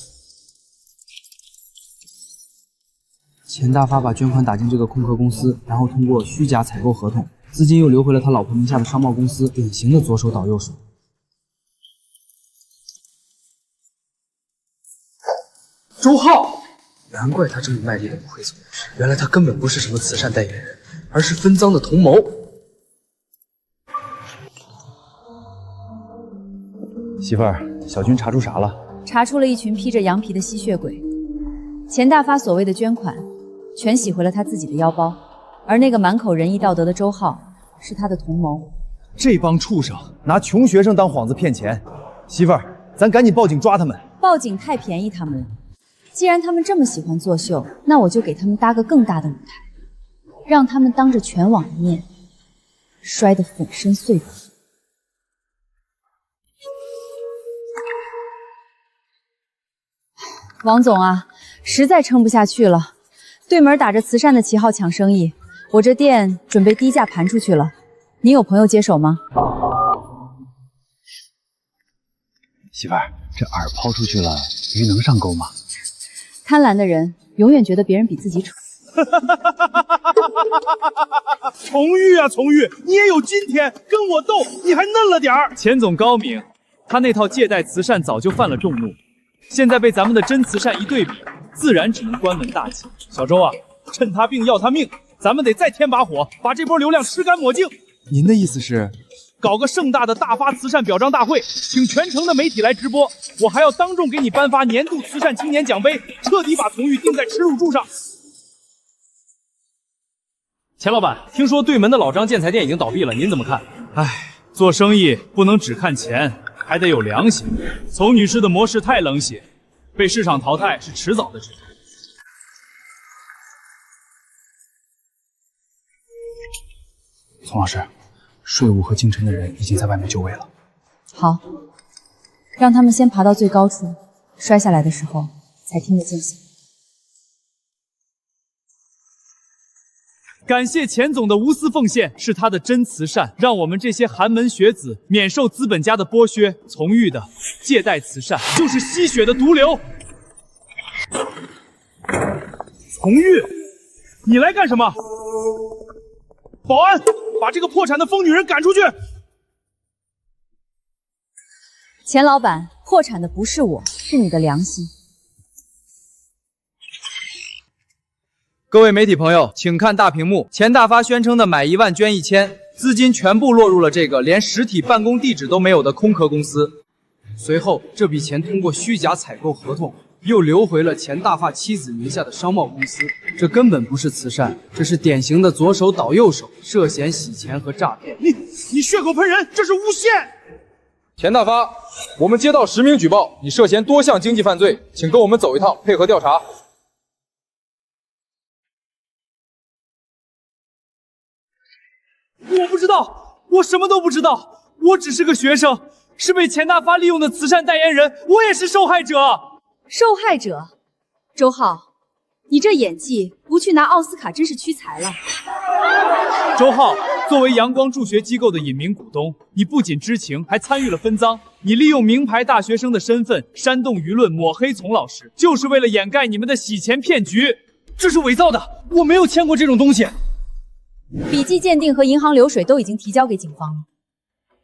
钱大发把捐款打进这个空壳公司，然后通过虚假采购合同，资金又流回了他老婆名下的商贸公司，典型的左手倒右手。周浩，难怪他这么卖力的不会走，原来他根本不是什么慈善代言人，而是分赃的同谋。媳妇儿，小军查出啥了？查出了一群披着羊皮的吸血鬼。钱大发所谓的捐款，全洗回了他自己的腰包，而那个满口仁义道德的周浩，是他的同谋。这帮畜生拿穷学生当幌子骗钱，媳妇儿，咱赶紧报警抓他们。报警太便宜他们了。既然他们这么喜欢作秀，那我就给他们搭个更大的舞台，让他们当着全网的面摔得粉身碎骨。王总啊，实在撑不下去了，对门打着慈善的旗号抢生意，我这店准备低价盘出去了，你有朋友接手吗？媳妇儿，这饵抛出去了，鱼能上钩吗？贪婪的人永远觉得别人比自己蠢。从玉啊，从玉，你也有今天，跟我斗，你还嫩了点儿。钱总高明，他那套借贷慈善早就犯了众怒，现在被咱们的真慈善一对比，自然只能关门大吉。小周啊，趁他病要他命，咱们得再添把火，把这波流量吃干抹净。您的意思是？搞个盛大的大发慈善表彰大会，请全城的媒体来直播，我还要当众给你颁发年度慈善青年奖杯，彻底把从玉钉在耻辱柱上。钱老板，听说对门的老张建材店已经倒闭了，您怎么看？唉，做生意不能只看钱，还得有良心。从女士的模式太冷血，被市场淘汰是迟早的事。丛老师，税务和京城的人已经在外面就位了。好，让他们先爬到最高处，摔下来的时候才听得见响。感谢钱总的无私奉献，是他的真慈善，让我们这些寒门学子免受资本家的剥削。从玉的借贷慈善就是吸血的毒瘤。从玉，你来干什么？保安，把这个破产的疯女人赶出去！钱老板，破产的不是我，是你的良心。各位媒体朋友，请看大屏幕，钱大发宣称的买1万捐1000，资金全部落入了这个连实体办公地址都没有的空壳公司。随后，这笔钱通过虚假采购合同，又流回了钱大发妻子名下的商贸公司。这根本不是慈善，这是典型的左手倒右手，涉嫌洗钱和诈骗。你血口喷人，这是诬陷！钱大发，我们接到实名举报，你涉嫌多项经济犯罪，请跟我们走一趟，配合调查。我不知道，我什么都不知道，我只是个学生，是被钱大发利用的慈善代言人，我也是受害者。受害者？周浩，你这演技不去拿奥斯卡真是屈才了。周浩，作为阳光助学机构的隐名股东，你不仅知情，还参与了分赃。你利用名牌大学生的身份煽动舆论，抹黑丛老师，就是为了掩盖你们的洗钱骗局。这是伪造的，我没有签过这种东西。笔迹鉴定和银行流水都已经提交给警方了。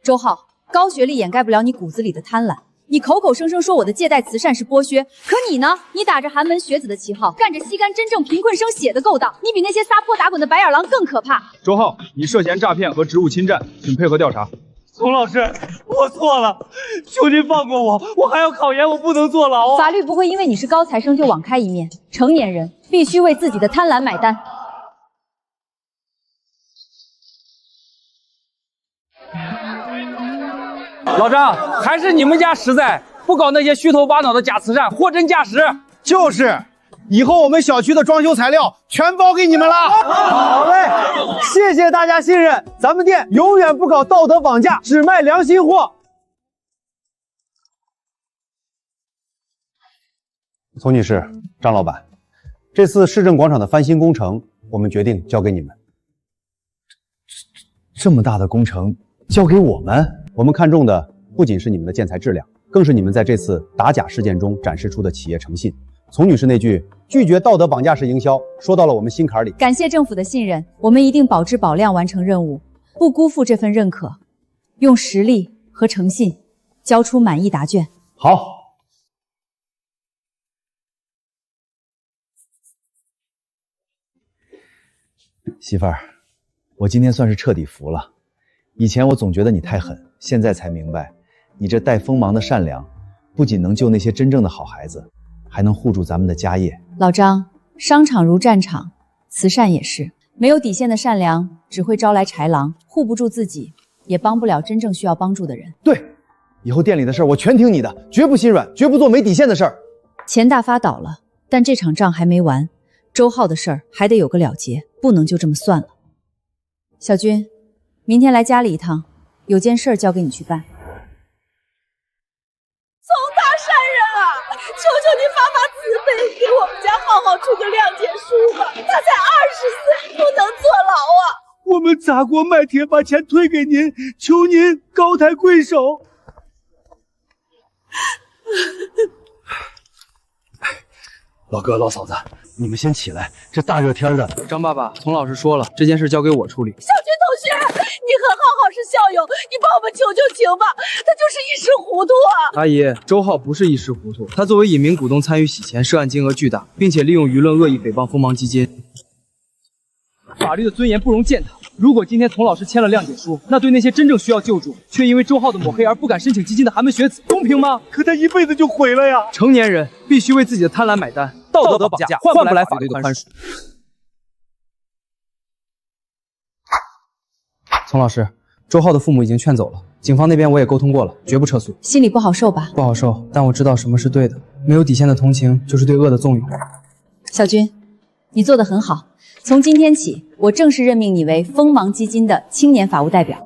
周浩，高学历掩盖不了你骨子里的贪婪。你口口声声说我的借贷慈善是剥削，可你呢？你打着寒门学子的旗号，干着吸干真正贫困生血的勾当，你比那些撒泼打滚的白眼狼更可怕。周浩，你涉嫌诈骗和职务侵占，请配合调查。丛老师，我错了，求您放过我，我还要考研，我不能坐牢啊！法律不会因为你是高材生就网开一面，成年人必须为自己的贪婪买单。老张，还是你们家实在，不搞那些虚头巴脑的假慈善，货真价实。就是，以后我们小区的装修材料全包给你们了。好嘞，谢谢大家信任，咱们店永远不搞道德绑架，只卖良心货。丛女士、张老板，这次市政广场的翻新工程，我们决定交给你们。这么大的工程交给我们？我们看中的不仅是你们的建材质量，更是你们在这次打假事件中展示出的企业诚信。丛女士那句拒绝道德绑架式营销，说到了我们心坎里。感谢政府的信任，我们一定保质保量完成任务，不辜负这份认可，用实力和诚信交出满意答卷。好。媳妇儿，我今天算是彻底服了。以前我总觉得你太狠，现在才明白，你这带锋芒的善良，不仅能救那些真正的好孩子，还能护住咱们的家业。老张，商场如战场，慈善也是，没有底线的善良只会招来豺狼，护不住自己，也帮不了真正需要帮助的人。对，以后店里的事儿我全听你的，绝不心软，绝不做没底线的事儿。钱大发倒了，但这场仗还没完，周浩的事儿还得有个了结，不能就这么算了。小军，明天来家里一趟，有件事交给你去办。丛大善人啊，求求你发发慈悲，给我们家浩浩出个谅解书吧，他才20岁，不能坐牢啊！我们砸锅卖铁把钱退给您，求您高抬贵手。老哥老嫂子，你们先起来，这大热天的。张爸爸，丛老师说了，这件事交给我处理。小军同学，你和浩浩是校友，你帮我们求求情吧，他就是一时糊涂啊！阿姨，周浩不是一时糊涂，他作为隐名股东参与洗钱，涉案金额巨大，并且利用舆论恶意诽谤锋芒基金。法律的尊严不容践踏。如果今天丛老师签了谅解书，那对那些真正需要救助却因为周浩的抹黑而不敢申请基金的寒门学子，公平吗？可他一辈子就毁了呀！成年人必须为自己的贪婪买单，道德绑架换不来法律的宽恕。丛老师，周浩的父母已经劝走了，警方那边我也沟通过了，绝不撤诉。心里不好受吧？不好受，但我知道什么是对的。没有底线的同情就是对恶的纵容。小军，你做得很好。从今天起，我正式任命你为锋芒基金的青年法务代表。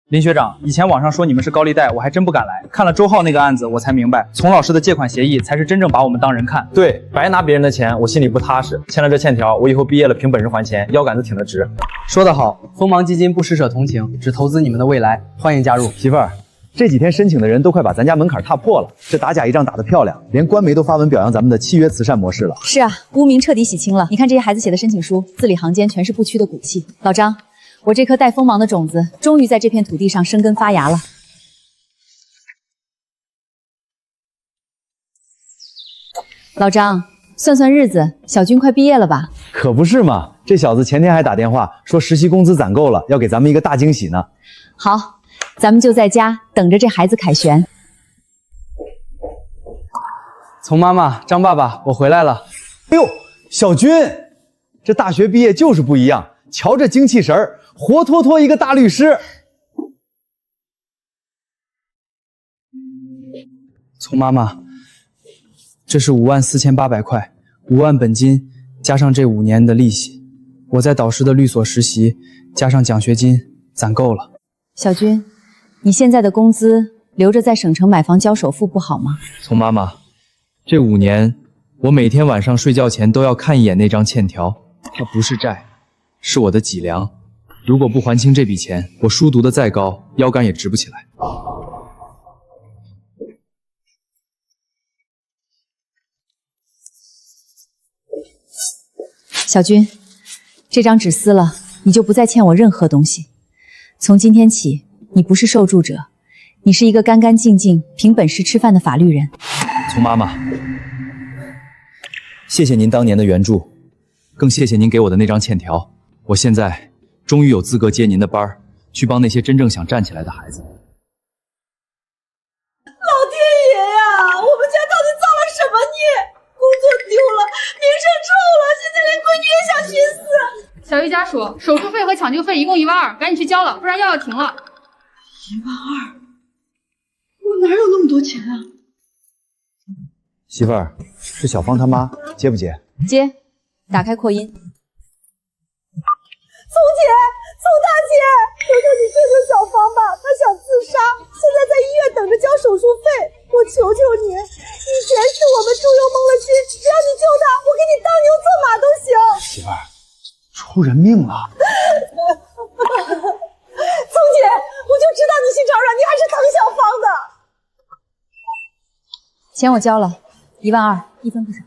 林学长，以前网上说你们是高利贷，我还真不敢来。看了周浩那个案子，我才明白，丛老师的借款协议才是真正把我们当人看。对，白拿别人的钱，我心里不踏实。签了这欠条，我以后毕业了凭本事还钱，腰杆子挺得直。说得好，锋芒基金不施舍同情，只投资你们的未来，欢迎加入。媳妇儿，这几天申请的人都快把咱家门槛踏破了，这打假一仗打得漂亮，连官媒都发文表扬咱们的契约慈善模式了。是啊，污名彻底洗清了。你看这些孩子写的申请书，字里行间全是不屈的骨气。老张，我这颗带锋芒的种子，终于在这片土地上生根发芽了。老张，算算日子，小军快毕业了吧？可不是嘛，这小子前天还打电话说实习工资攒够了，要给咱们一个大惊喜呢。好，咱们就在家等着这孩子凯旋。丛妈妈、张爸爸，我回来了。哎呦，小军，这大学毕业就是不一样，瞧这精气神儿，活脱脱一个大律师。丛妈妈，这是54800块，5万本金加上这5年的利息，我在导师的律所实习，加上奖学金，攒够了。小军，你现在的工资留着在省城买房交首付不好吗？丛妈妈，这5年，我每天晚上睡觉前都要看一眼那张欠条，它不是债，是我的脊梁。如果不还清这笔钱，我书读得再高，腰杆也直不起来。小军，这张纸撕了，你就不再欠我任何东西。从今天起，你不是受助者，你是一个干干净净、凭本事吃饭的法律人。丛妈妈，谢谢您当年的援助，更谢谢您给我的那张欠条。我现在终于有资格接您的班儿，去帮那些真正想站起来的孩子。老天爷呀，我们家到底造了什么孽？工作丢了，名声臭了，现在连闺女也想寻死。小玉家属，手术费和抢救费一共1万2，赶紧去交了，不然药要停了。1万2，我哪有那么多钱啊？媳妇儿，是小芳他妈，接不接？接，打开扩音。丛姐，丛大姐，求求你救救小芳吧，她想自杀，现在在医院等着交手术费，我求求你，以前是我们猪油蒙了心，只要你救她，我给你当牛做马都行。媳妇儿，出人命了！丛姐，我就知道你心肠软，你还是疼小芳的。钱我交了，1万2，一分不少。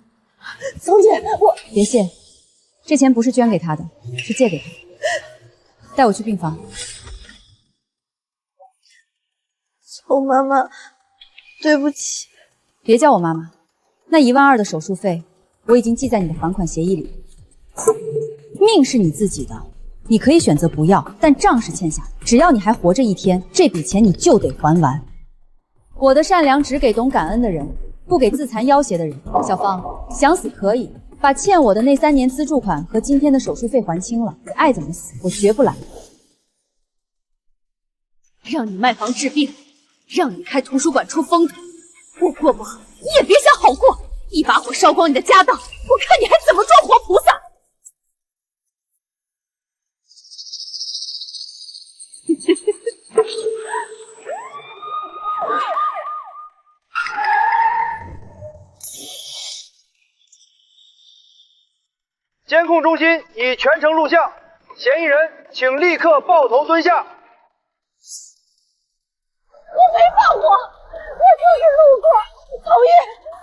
丛姐，我别谢，这钱不是捐给他的，是借给他。带我去病房。丛妈妈，对不起。别叫我妈妈，那1万2的手术费我已经记在你的还款协议里。命是你自己的，你可以选择不要，但账是欠下的。只要你还活着一天，这笔钱你就得还完。我的善良只给懂感恩的人，不给自残要挟的人。小芳，想死可以，把欠我的那3年资助款和今天的手术费还清了，爱怎么死我绝不拦。让你卖房治病，让你开图书馆出风头，不过不好，你也别想好过，一把火烧光你的家当，我看你还怎么做活菩萨！监控中心已全程录像，嫌疑人请立刻抱头蹲下。我没放过，我就是路过。丛玉，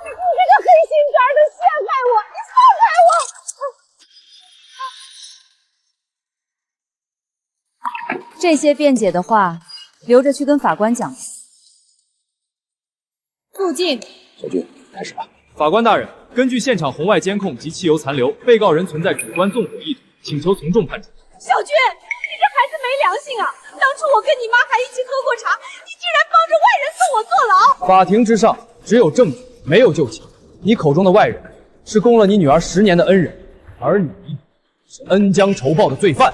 你这个黑心肝的陷害我，你放开我！这些辩解的话，留着去跟法官讲。入境。小军，开始吧。法官大人，根据现场红外监控及汽油残留，被告人存在主观纵火意图，请求从重判处。小军，你这孩子没良心啊！当初我跟你妈还一起喝过茶，你竟然帮着外人送我坐牢！法庭之上只有证据，没有救济。你口中的外人是供了你女儿10年的恩人，而你是恩将仇报的罪犯。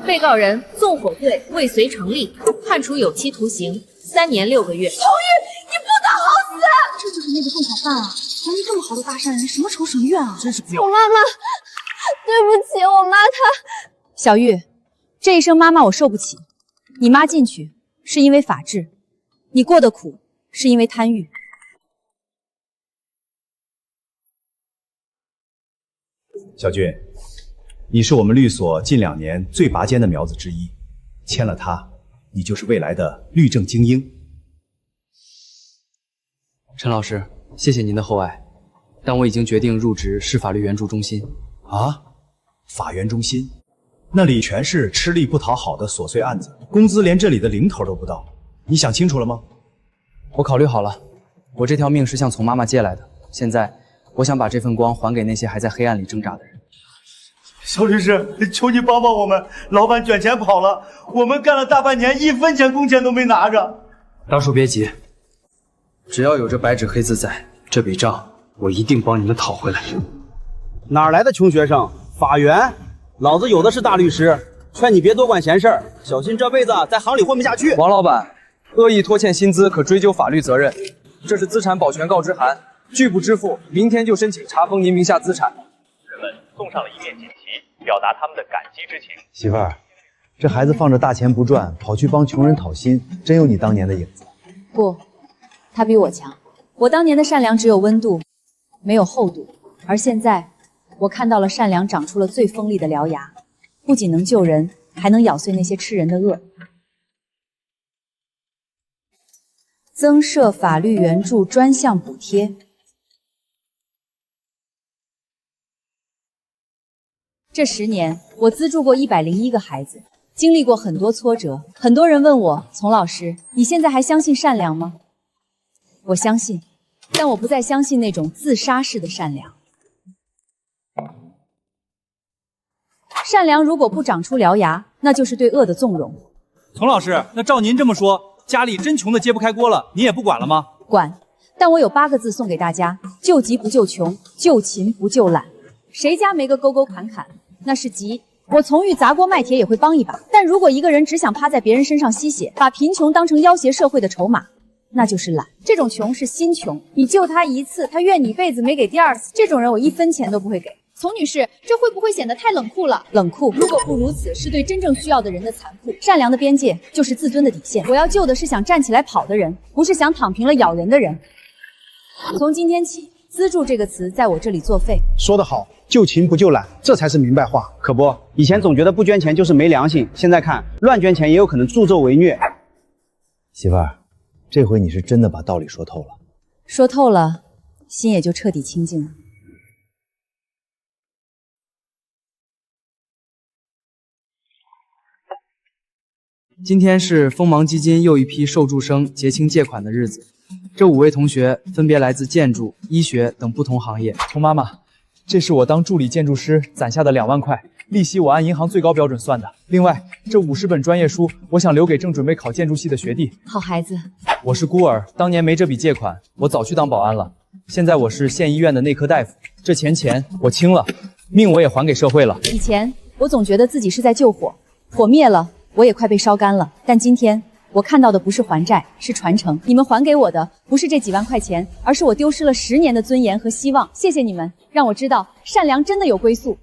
被告人纵火罪未遂成立，判处有期徒刑3年6个月。丛玉，你不得好死！这就是那个重考犯啊！还你这么好的大善人，什么仇什么怨啊！真是不丛妈妈，对不起，我妈她……小玉，这一声妈妈我受不起。你妈进去是因为法治，你过的苦是因为贪欲。小俊，你是我们律所近2年最拔尖的苗子之一，签了它，你就是未来的律政精英。陈老师，谢谢您的厚爱，但我已经决定入职市法律援助中心。啊，法援中心，那里全是吃力不讨好的琐碎案子，工资连这里的零头都不到。你想清楚了吗？我考虑好了，我这条命是向丛妈妈借来的，现在我想把这份光还给那些还在黑暗里挣扎的人。肖律师，求你帮帮我们，老板卷钱跑了，我们干了大半年，1分钱工钱都没拿着。大叔别急，只要有这白纸黑字在，这笔账我一定帮你们讨回来。哪来的穷学生？法源，老子有的是大律师，劝你别多管闲事儿，小心这辈子在行里混不下去。王老板，恶意拖欠薪资可追究法律责任，这是资产保全告知函，拒不支付，明天就申请查封您名下资产。人们送上了一面锦旗，表达他们的感激之情。媳妇儿，这孩子放着大钱不赚，跑去帮穷人讨薪，真有你当年的影子。不，他比我强。我当年的善良只有温度，没有厚度，而现在我看到了善良长出了最锋利的獠牙，不仅能救人，还能咬碎那些吃人的恶。增设法律援助专项补贴。这10年，我资助过101个孩子，经历过很多挫折。很多人问我，丛老师，你现在还相信善良吗？我相信，但我不再相信那种自杀式的善良。善良如果不长出獠牙，那就是对恶的纵容。丛老师，那照您这么说，家里真穷的揭不开锅了，你也不管了吗？管，但我有8个字送给大家：救急不救穷，救勤不救懒。谁家没个沟沟坎坎，那是急。我从狱砸锅卖铁也会帮一把，但如果一个人只想趴在别人身上吸血，把贫穷当成要挟社会的筹码，那就是懒。这种穷是心穷，你救他一次，他怨你一辈子没给第2次，这种人我1分钱都不会给。丛女士，这会不会显得太冷酷了？冷酷，如果不如此，是对真正需要的人的残酷。善良的边界就是自尊的底线。我要救的是想站起来跑的人，不是想躺平了咬人的人。从今天起，资助这个词在我这里作废。说得好，救勤不救懒，这才是明白话。可不，以前总觉得不捐钱就是没良心，现在看乱捐钱也有可能助纣为虐。媳妇儿，这回你是真的把道理说透了。说透了，心也就彻底清净了。今天是锋芒基金又一批受助生结清借款的日子。这5位同学分别来自建筑、医学等不同行业。童妈妈，这是我当助理建筑师攒下的2万块，利息我按银行最高标准算的。另外，这50本专业书，我想留给正准备考建筑系的学弟。好孩子，我是孤儿，当年没这笔借款，我早去当保安了。现在我是县医院的内科大夫，这钱我清了，命我也还给社会了。以前我总觉得自己是在救火，火灭了，我也快被烧干了。但今天我看到的不是还债，是传承。你们还给我的不是这几万块钱，而是我丢失了10年的尊严和希望。谢谢你们，让我知道善良真的有归宿。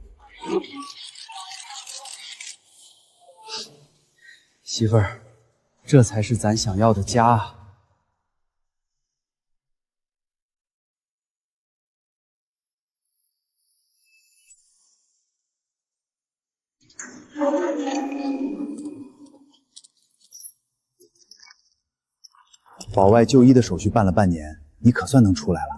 媳妇儿，这才是咱想要的家啊！保外就医的手续办了半年，你可算能出来了。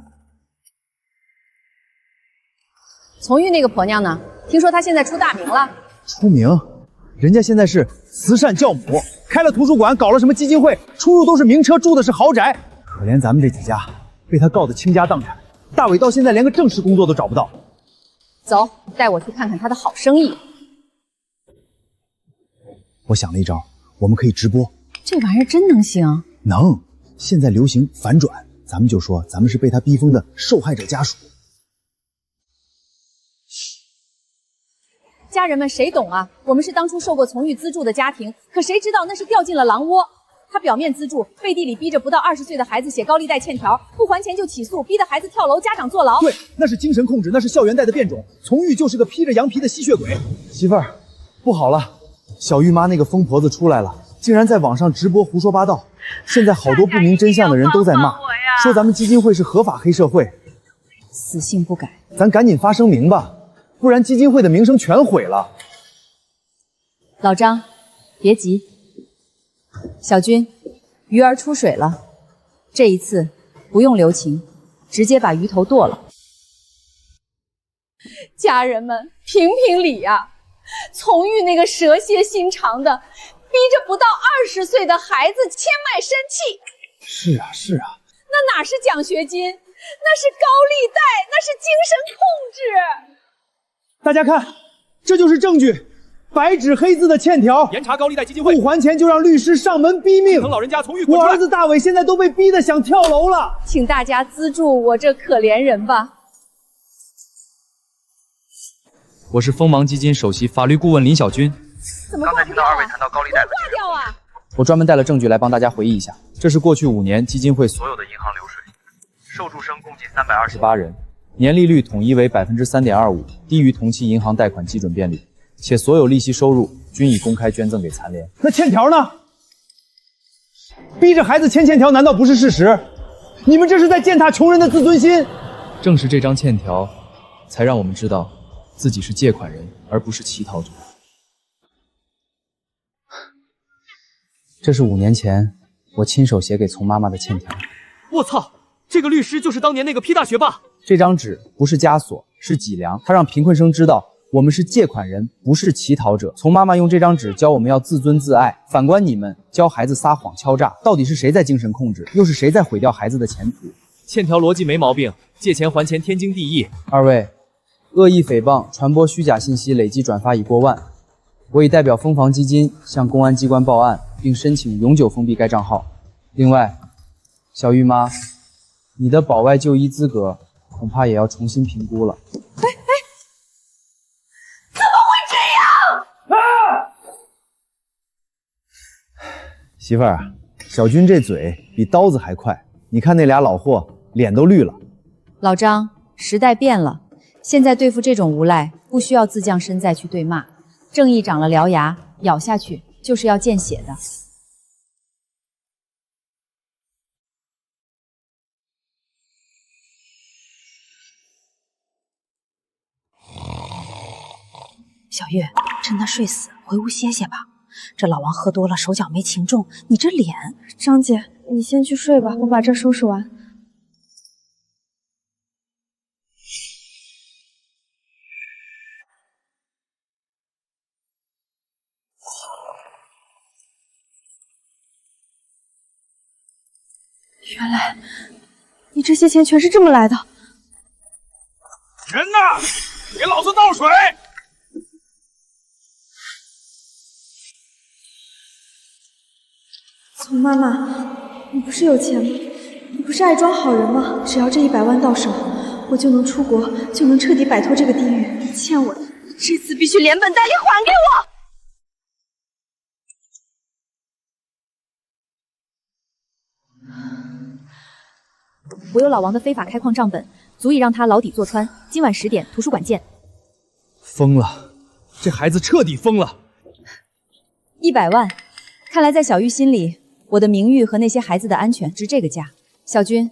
从玉那个婆娘呢？听说她现在出大名了。出名？人家现在是慈善教母，开了图书馆，搞了什么基金会，出入都是名车，住的是豪宅。可怜咱们这几家，被他告得倾家荡产。大伟到现在连个正式工作都找不到。走，带我去看看他的好生意。我想了一招，我们可以直播。这玩意儿真能行？能。现在流行反转，咱们就说咱们是被他逼疯的受害者家属。家人们谁懂啊？我们是当初受过从玉资助的家庭，可谁知道那是掉进了狼窝。他表面资助，背地里逼着不到20岁的孩子写高利贷欠条，不还钱就起诉，逼得孩子跳楼，家长坐牢。对，那是精神控制，那是校园贷的变种。从玉就是个披着羊皮的吸血鬼。媳妇儿，不好了，小玉妈那个疯婆子出来了，竟然在网上直播胡说八道。现在好多不明真相的人都在骂，说咱们基金会是合法黑社会，死性不改。咱赶紧发声明吧，不然基金会的名声全毁了。老张，别急。小军，鱼儿出水了，这一次不用留情，直接把鱼头剁了。家人们，评评理呀！从玉那个蛇蝎心肠的，逼着不到20岁的孩子签卖身契。是啊，是啊。那哪是奖学金，那是高利贷，那是精神控制。大家看，这就是证据。白纸黑字的欠条，严查高利贷基金会，不还钱就让律师上门逼命，心疼老人家从狱滚出来。我儿子大伟现在都被逼得想跳楼了，请大家资助我这可怜人吧。我是锋芒基金首席法律顾问林小军。怎么刚才听到二位谈到高利贷和挂掉啊？我专门带了证据来帮大家回忆一下，这是过去5年基金会所有的银行流水，受助生共计328人，年利率统一为3.25%，低于同期银行贷款基准便率，且所有利息收入均已公开捐赠给残联。那欠条呢？逼着孩子签欠条难道不是事实？你们这是在践踏穷人的自尊心。正是这张欠条，才让我们知道自己是借款人，而不是乞讨者。这是5年前我亲手写给丛妈妈的欠条。我操，这个律师就是当年那个 P 大学霸。这张纸不是枷锁，是脊梁，它让贫困生知道我们是借款人，不是乞讨者。丛妈妈用这张纸教我们要自尊自爱，反观你们教孩子撒谎敲诈，到底是谁在精神控制，又是谁在毁掉孩子的前途？欠条逻辑没毛病，借钱还钱天经地义。二位，恶意诽谤、传播虚假信息累计转发已过万，我已代表蜂房基金向公安机关报案，并申请永久封闭该账号。另外，小玉妈，你的保外就医资格恐怕也要重新评估了。怎么会这样？媳妇儿啊，小军这嘴比刀子还快，你看那俩老货脸都绿了。老张，时代变了，现在对付这种无赖，不需要自降身再去对骂，正义长了獠牙，咬下去就是要见血的。小月，趁他睡死，回屋歇歇吧。这老王喝多了，手脚没擒重，你这脸……张姐，你先去睡吧，我把这收拾完。原来，你这些钱全是这么来的。人呢？给老子倒水！丛妈妈，你不是有钱吗？你不是爱装好人吗？只要这100万到手，我就能出国，就能彻底摆脱这个地狱。你欠我的，这次必须连本带利还给我！我有老王的非法开矿账本，足以让他牢底坐穿。今晚10点，图书馆见。疯了，这孩子彻底疯了。100万，看来在小玉心里，我的名誉和那些孩子的安全值这个价。小军，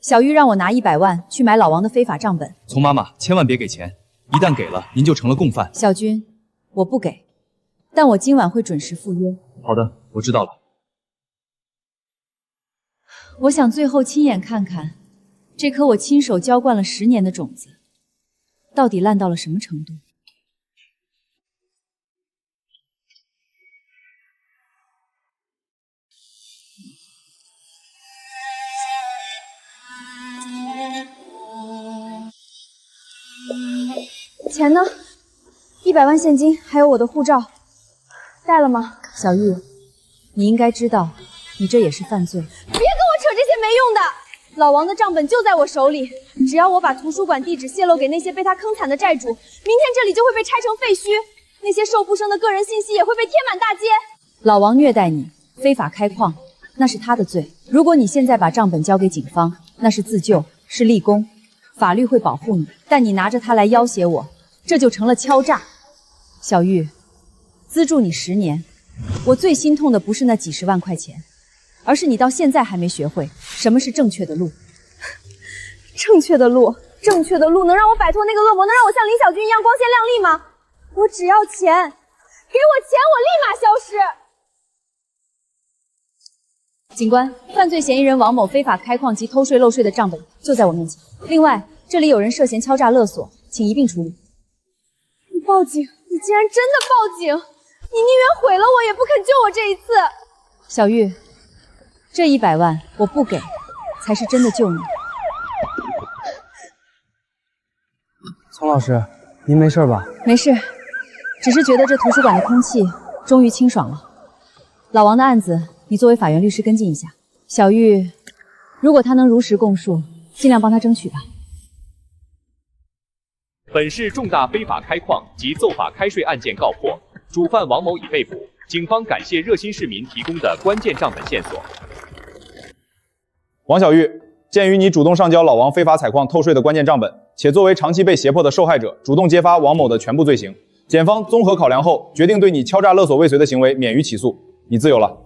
小玉让我拿100万去买老王的非法账本。丛妈妈，千万别给钱，一旦给了，您就成了共犯。小军，我不给，但我今晚会准时赴约。好的，我知道了。我想最后亲眼看看，这颗我亲手浇灌了10年的种子，到底烂到了什么程度。钱呢？100万现金，还有我的护照，带了吗？小玉，你应该知道，你这也是犯罪。别跟我扯这些没用的！老王的账本就在我手里，只要我把图书馆地址泄露给那些被他坑惨的债主，明天这里就会被拆成废墟，那些受不生的个人信息也会被贴满大街。老王虐待你，非法开矿，那是他的罪。如果你现在把账本交给警方，那是自救，是立功，法律会保护你。但你拿着它来要挟我，这就成了敲诈。小玉，资助你10年，我最心痛的不是那几10万块钱，而是你到现在还没学会什么是正确的路。正确的路，正确的路能让我摆脱那个恶魔，能让我像林小军一样光鲜亮丽吗？我只要钱，给我钱，我立马消失。警官，犯罪嫌疑人王某非法开矿及偷税漏税的账本就在我面前。另外，这里有人涉嫌敲诈勒索，请一并处理。你报警！你竟然真的报警！你宁愿毁了我，也不肯救我这一次。小玉，这100万我不给，才是真的救你。丛老师，您没事吧？没事，只是觉得这图书馆的空气终于清爽了。老王的案子，你作为法院律师跟进一下。小玉，如果他能如实供述，尽量帮他争取吧。本市重大非法开矿及奏法开税案件告破，主犯王某已被捕。警方感谢热心市民提供的关键账本线索。王小玉，鉴于你主动上交老王非法采矿透税的关键账本，且作为长期被胁迫的受害者，主动揭发王某的全部罪行，检方综合考量后，决定对你敲诈勒索未遂的行为免于起诉，你自由了。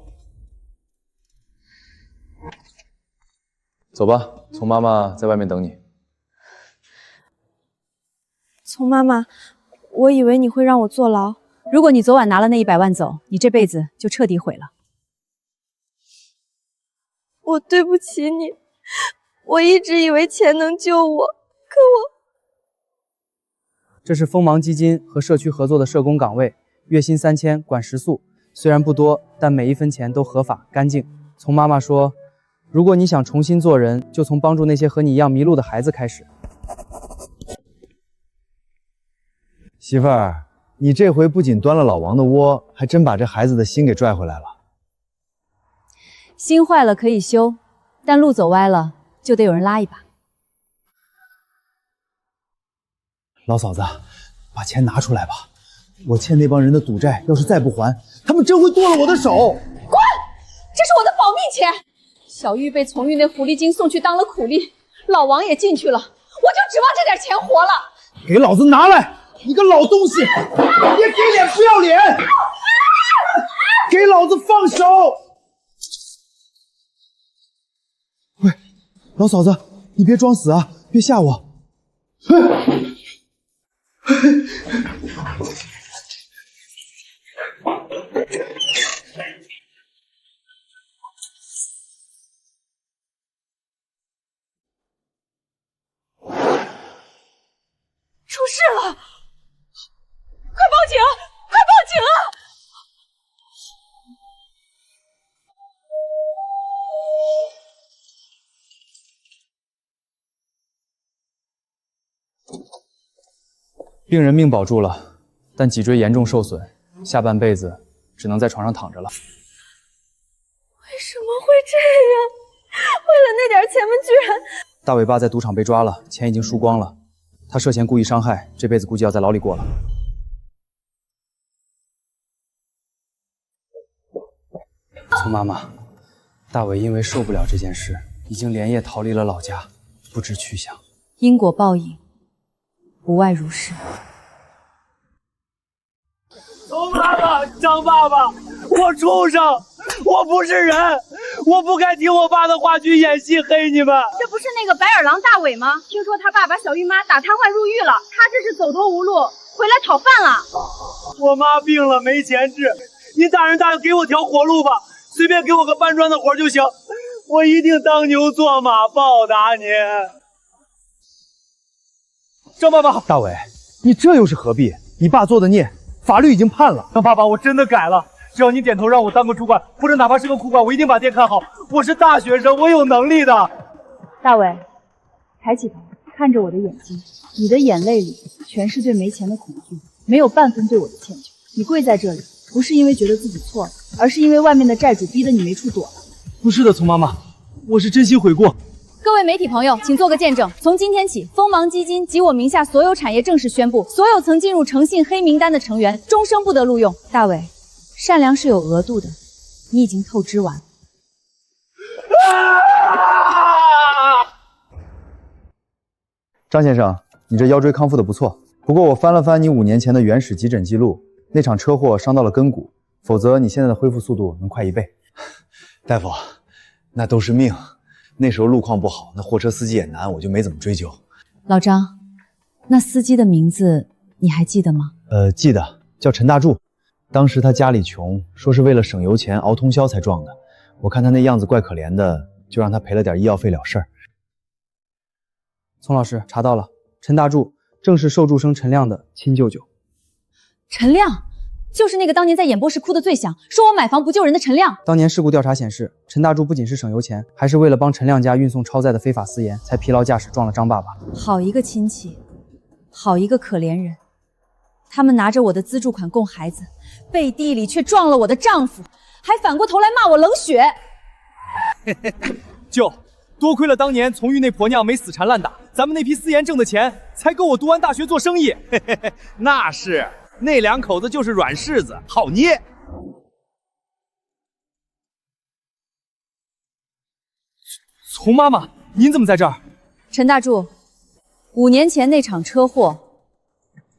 走吧，丛妈妈在外面等你。丛妈妈，我以为你会让我坐牢。如果你昨晚拿了那100万走，你这辈子就彻底毁了。我对不起你，我一直以为钱能救我，可我……这是锋芒基金和社区合作的社工岗位，月薪3000，管食宿，虽然不多，但每一分钱都合法干净。丛妈妈说，如果你想重新做人，就从帮助那些和你一样迷路的孩子开始。媳妇儿，你这回不仅端了老王的窝，还真把这孩子的心给拽回来了。心坏了可以修，但路走歪了就得有人拉一把。老嫂子，把钱拿出来吧，我欠那帮人的赌债，要是再不还，他们真会剁了我的手。滚！这是我的保命钱。小玉被从玉那狐狸精送去当了苦力，老王也进去了，我就指望这点钱活了。给老子拿来！你个老东西，别给脸不要脸！给老子放手！喂，老嫂子，你别装死啊，别吓我。出事了！快报警！快报警啊！病人命保住了，但脊椎严重受损，下半辈子只能在床上躺着了。为什么会这样？为了那点钱们居然……大伟爸在赌场被抓了，钱已经输光了。他涉嫌故意伤害，这辈子估计要在牢里过了。丛妈妈，大伟因为受不了这件事，已经连夜逃离了老家，不知去向。因果报应，不外如是。丛妈妈，张爸爸，我畜生，我不是人，我不该听我爸的话去演戏黑你们。这不是那个白眼狼大伟吗？听说他爸把小玉妈打瘫痪入狱了，他这是走投无路，回来讨饭了。我妈病了没钱治，您大人大量给我条活路吧，随便给我个搬砖的活就行，我一定当牛做马报答您。张爸爸，大伟，你这又是何必？你爸做的孽，法律已经判了。张爸爸，我真的改了，只要你点头让我当个主管，或者哪怕是个库管，我一定把店看好。我是大学生，我有能力的。大伟，抬起头，看着我的眼睛，你的眼泪里全是对没钱的恐惧，没有半分对我的歉疚。你跪在这里，不是因为觉得自己错了，而是因为外面的债主逼得你没处躲了。不是的，丛妈妈，我是真心悔过。各位媒体朋友，请做个见证。从今天起，锋芒基金及我名下所有产业正式宣布，所有曾进入诚信黑名单的成员终生不得录用。大伟，善良是有额度的，你已经透支完。张先生，你这腰椎康复的不错，不过我翻了翻你5年前的原始急诊记录，那场车祸伤到了根骨，否则你现在的恢复速度能快1倍。大夫，那都是命。那时候路况不好，那货车司机也难，我就没怎么追究。老张，那司机的名字你还记得吗？记得，叫陈大柱。当时他家里穷，说是为了省油钱熬通宵才撞的。我看他那样子怪可怜的，就让他赔了点医药费了事儿。丛老师查到了，陈大柱正是受助生陈亮的亲舅舅。陈亮，就是那个当年在演播室哭得最响，说我买房不救人的陈亮。当年事故调查显示，陈大柱不仅是省油钱，还是为了帮陈亮家运送超载的非法私盐，才疲劳驾驶撞了张爸爸。好一个亲戚，好一个可怜人。他们拿着我的资助款供孩子，背地里却撞了我的丈夫，还反过头来骂我冷血。舅，多亏了当年从玉那婆娘没死缠烂打，咱们那批私研挣的钱才够我读完大学做生意。那是，那两口子就是软柿子，好捏。丛妈妈，您怎么在这儿？陈大柱，5年前那场车祸，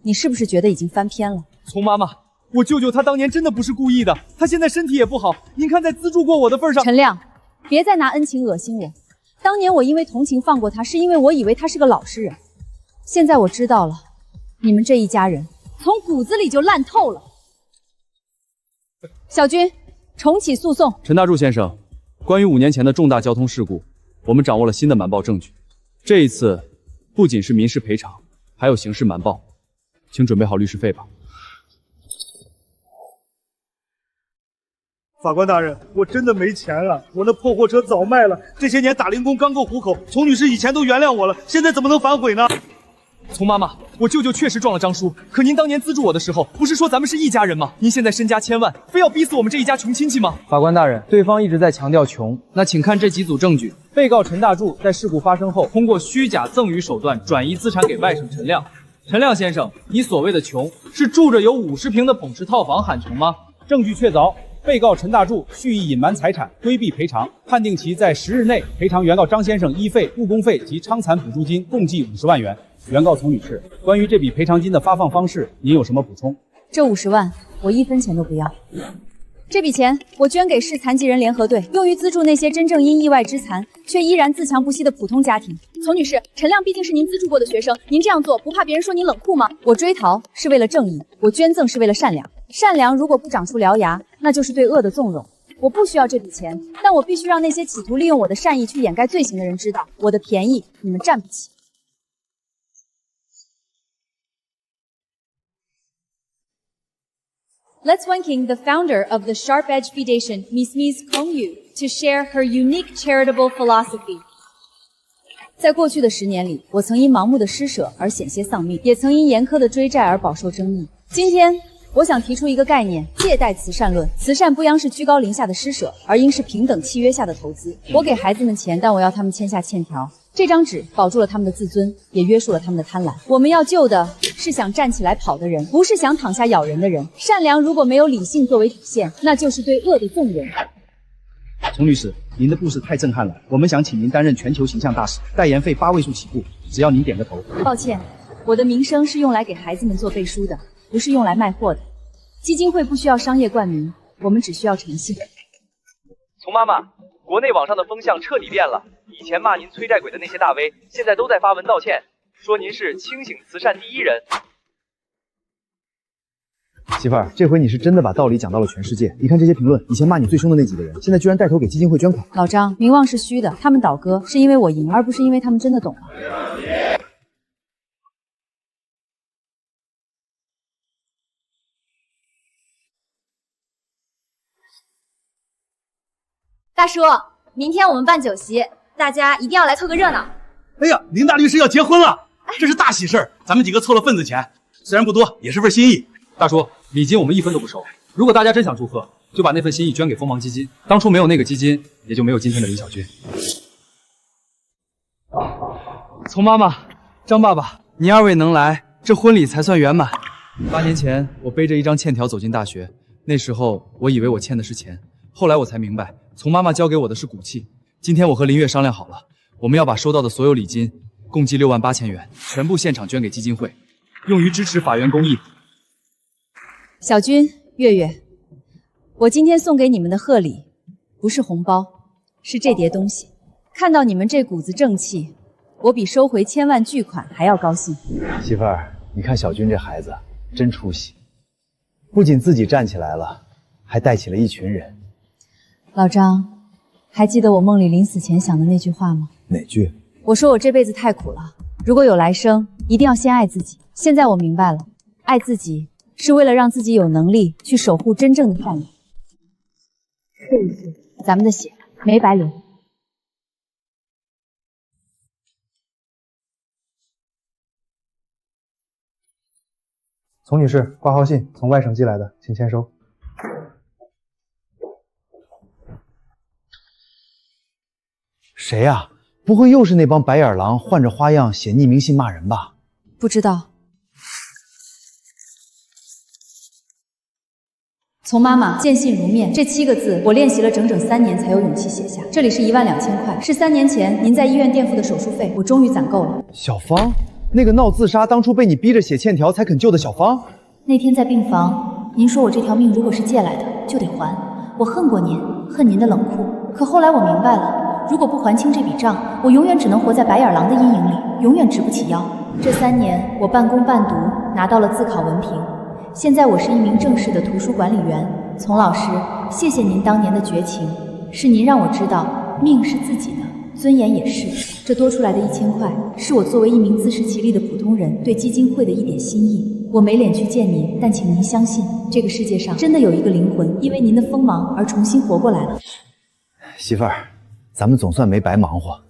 你是不是觉得已经翻篇了？丛妈妈，我舅舅他当年真的不是故意的，他现在身体也不好，您看在资助过我的份上，陈亮，别再拿恩情恶心我。当年我因为同情放过他，是因为我以为他是个老实人。现在我知道了，你们这一家人从骨子里就烂透了。小军，重启诉讼。陈大柱先生，关于5年前的重大交通事故，我们掌握了新的瞒报证据。这一次不仅是民事赔偿，还有刑事瞒报，请准备好律师费吧。法官大人，我真的没钱了，我那破货车早卖了，这些年打零工刚够糊口。丛女士以前都原谅我了，现在怎么能反悔呢？丛妈妈，我舅舅确实撞了张叔，可您当年资助我的时候，不是说咱们是一家人吗？您现在身家千万，非要逼死我们这一家穷亲戚吗？法官大人，对方一直在强调穷，那请看这几组证据。被告陈大柱在事故发生后，通过虚假赠与手段转移资产给外甥陈亮。陈亮先生，你所谓的穷，是住着有50平的捧池套房喊穷吗？证据确凿。被告陈大柱蓄意隐瞒财产，规避赔偿，判定其在10日内赔偿原告张先生医费、误工费及伤残补助金共计50万元。原告丛女士，关于这笔赔偿金的发放方式，您有什么补充？这50万，我1分钱都不要。这笔钱我捐给市残疾人联合队，用于资助那些真正因意外之残却依然自强不息的普通家庭。丛女士，陈亮毕竟是您资助过的学生，您这样做不怕别人说您冷酷吗？我追逃是为了正义，我捐赠是为了善良。善良如果不长出獠牙，那就是对恶的纵容。我不需要这笔钱，但我必须让那些企图利用我的善意去掩盖罪行的人知道，我的便宜你们占不起。Let's welcome the founder of the Sharp Edge Foundation, Ms. Kong Yu, to share her unique charitable philosophy. 在过去的10年里，我曾因盲目的施舍而险些丧命，也曾因严苛的追债而饱受争议。今天，我想提出一个概念：借贷慈善论。慈善不应是居高临下的施舍，而应是平等契约下的投资。我给孩子们钱，但我要他们签下欠条。这张纸保住了他们的自尊，也约束了他们的贪婪。我们要救的是想站起来跑的人，不是想躺下咬人的人。善良如果没有理性作为底线，那就是对恶的纵容。丛女士，您的故事太震撼了，我们想请您担任全球形象大使，代言费8位数起步，只要您点个头。抱歉，我的名声是用来给孩子们做背书的，不是用来卖货的。基金会不需要商业冠名，我们只需要诚信。丛妈妈，国内网上的风向彻底变了，以前骂您催债鬼的那些大 V， 现在都在发文道歉，说您是清醒慈善第一人。媳妇儿，这回你是真的把道理讲到了全世界。你看这些评论，以前骂你最凶的那几个人，现在居然带头给基金会捐款。老张，名望是虚的，他们倒戈是因为我赢，而不是因为他们真的懂了。大叔，明天我们办酒席，大家一定要来凑个热闹。哎呀，林大律师要结婚了，这是大喜事儿，咱们几个凑了份子钱，虽然不多，也是份心意。大叔，礼金我们1分都不收。如果大家真想祝贺，就把那份心意捐给锋芒基金。当初没有那个基金，也就没有今天的林小军。丛妈妈，张爸爸，你2位能来，这婚礼才算圆满。8年前，我背着一张欠条走进大学，那时候我以为我欠的是钱，后来我才明白，丛妈妈交给我的是骨气。今天我和林月商量好了，我们要把收到的所有礼金，共计6万8千元，全部现场捐给基金会，用于支持法援公益。小军、月月，我今天送给你们的贺礼，不是红包，是这叠东西。看到你们这股子正气，我比收回1000万巨款还要高兴。媳妇儿，你看小军这孩子真出息，不仅自己站起来了，还带起了一群人。老张，还记得我梦里临死前想的那句话吗？哪句？我说我这辈子太苦了，如果有来生，一定要先爱自己。现在我明白了，爱自己是为了让自己有能力去守护真正的善良。这一次，咱们的血没白流。丛女士，挂号信从外省寄来的，请签收。谁呀？不会又是那帮白眼狼换着花样写匿名信骂人吧？不知道。从妈妈见信如面这7个字，我练习了整整3年才有勇气写下。这里是12000块，是3年前您在医院垫付的手术费，我终于攒够了。小芳，那个闹自杀，当初被你逼着写欠条才肯救的小芳。那天在病房，您说我这条命如果是借来的，就得还。我恨过您，恨您的冷酷。可后来我明白了，如果不还清这笔账，我永远只能活在白眼狼的阴影里，永远直不起腰。这3年，我半工半读，拿到了自考文凭。现在我是一名正式的图书管理员。丛老师，谢谢您当年的绝情，是您让我知道命是自己的，尊严也是。这多出来的1000块，是我作为一名自食其力的普通人对基金会的一点心意。我没脸去见您，但请您相信，这个世界上真的有一个灵魂，因为您的锋芒而重新活过来了。媳妇儿，咱们总算没白忙活。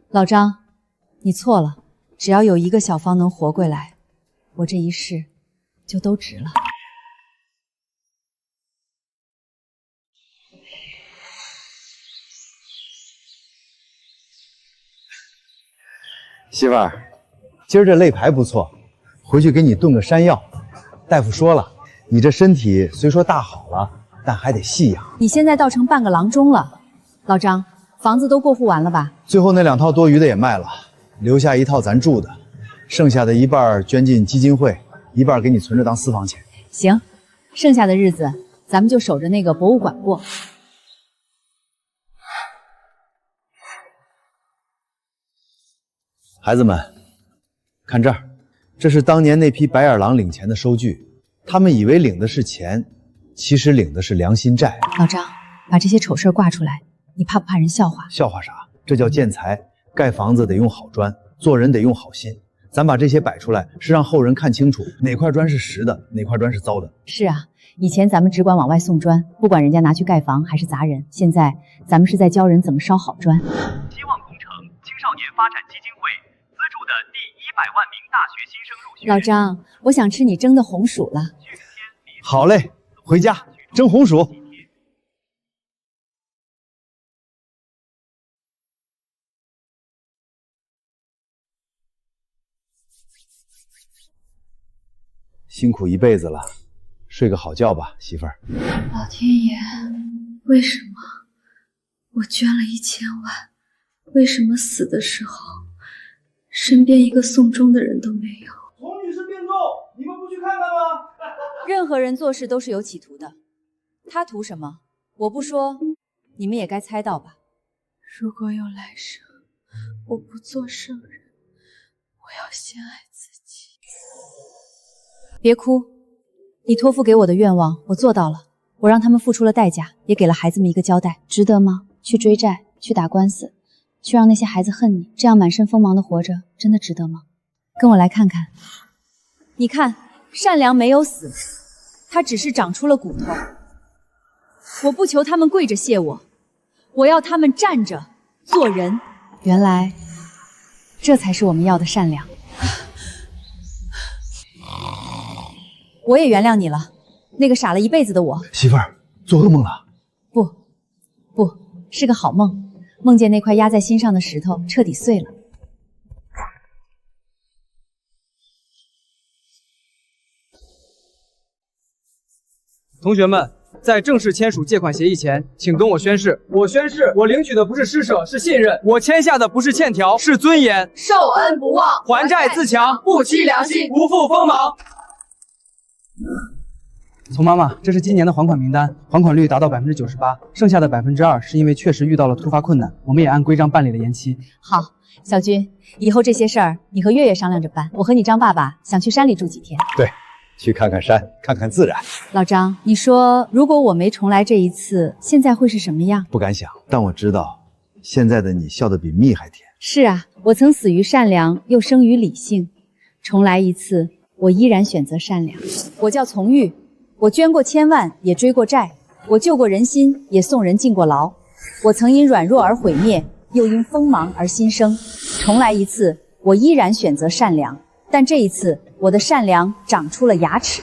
老张，你错了，只要有一个小芳能活过来，我这一世就都值了。媳妇儿，今儿这肋排不错，回去给你炖个山药。大夫说了，你这身体虽说大好了，但还得细养。你现在倒成半个郎中了。老张，房子都过户完了吧？最后那2套多余的也卖了，留下1套咱住的，剩下的一半捐进基金会，一半给你存着当私房钱。行，剩下的日子咱们就守着那个博物馆过。孩子们，看这儿，这是当年那批白眼狼领钱的收据。他们以为领的是钱，其实领的是良心债。老张，把这些丑事挂出来，你怕不怕人笑话？笑话啥？这叫建材。盖房子得用好砖，做人得用好心。咱把这些摆出来，是让后人看清楚哪块砖是实的，哪块砖是糟的。是啊，以前咱们只管往外送砖，不管人家拿去盖房还是砸人。现在咱们是在教人怎么烧好砖。希望工程青少年发展基金会资助的第100万名大学新生入学。老张，我想吃你蒸的红薯了。好嘞，回家蒸红薯。辛苦一辈子了，睡个好觉吧，媳妇儿。老天爷，为什么我捐了1000万，为什么死的时候身边一个送终的人都没有？丛女士病重，你们不去看看吗？任何人做事都是有企图的，他图什么？我不说，你们也该猜到吧。如果有来生，我不做圣人，我要先爱自己。别哭，你托付给我的愿望我做到了，我让他们付出了代价，也给了孩子们一个交代，值得吗？去追债，去打官司，去让那些孩子恨你，这样满身锋芒的活着，真的值得吗？跟我来看看。你看，善良没有死，它只是长出了骨头。我不求他们跪着谢我，我要他们站着做人。原来，这才是我们要的善良。我也原谅你了，那个傻了一辈子的我。媳妇儿，做噩梦了？不，是个好梦，梦见那块压在心上的石头彻底碎了。同学们，在正式签署借款协议前，请跟我宣誓。我宣誓，我领取的不是施舍，是信任；我签下的不是欠条，是尊严。受恩不忘，还债自强，不欺良心，不负锋芒。丛妈妈，这是今年的还款名单，还款率达到98%，剩下的2%是因为确实遇到了突发困难，我们也按规章办理了延期。好，小军，以后这些事儿你和月月商量着办。我和你张爸爸想去山里住几天。对，去看看山，看看自然。老张，你说如果我没重来这一次，现在会是什么样？不敢想，但我知道，现在的你笑得比蜜还甜。是啊，我曾死于善良，又生于理性。重来一次，我依然选择善良。我叫丛玉，我捐过1000万，也追过债，我救过人心，也送人进过牢。我曾因软弱而毁灭，又因锋芒而新生。重来一次，我依然选择善良，但这一次我的善良长出了牙齿。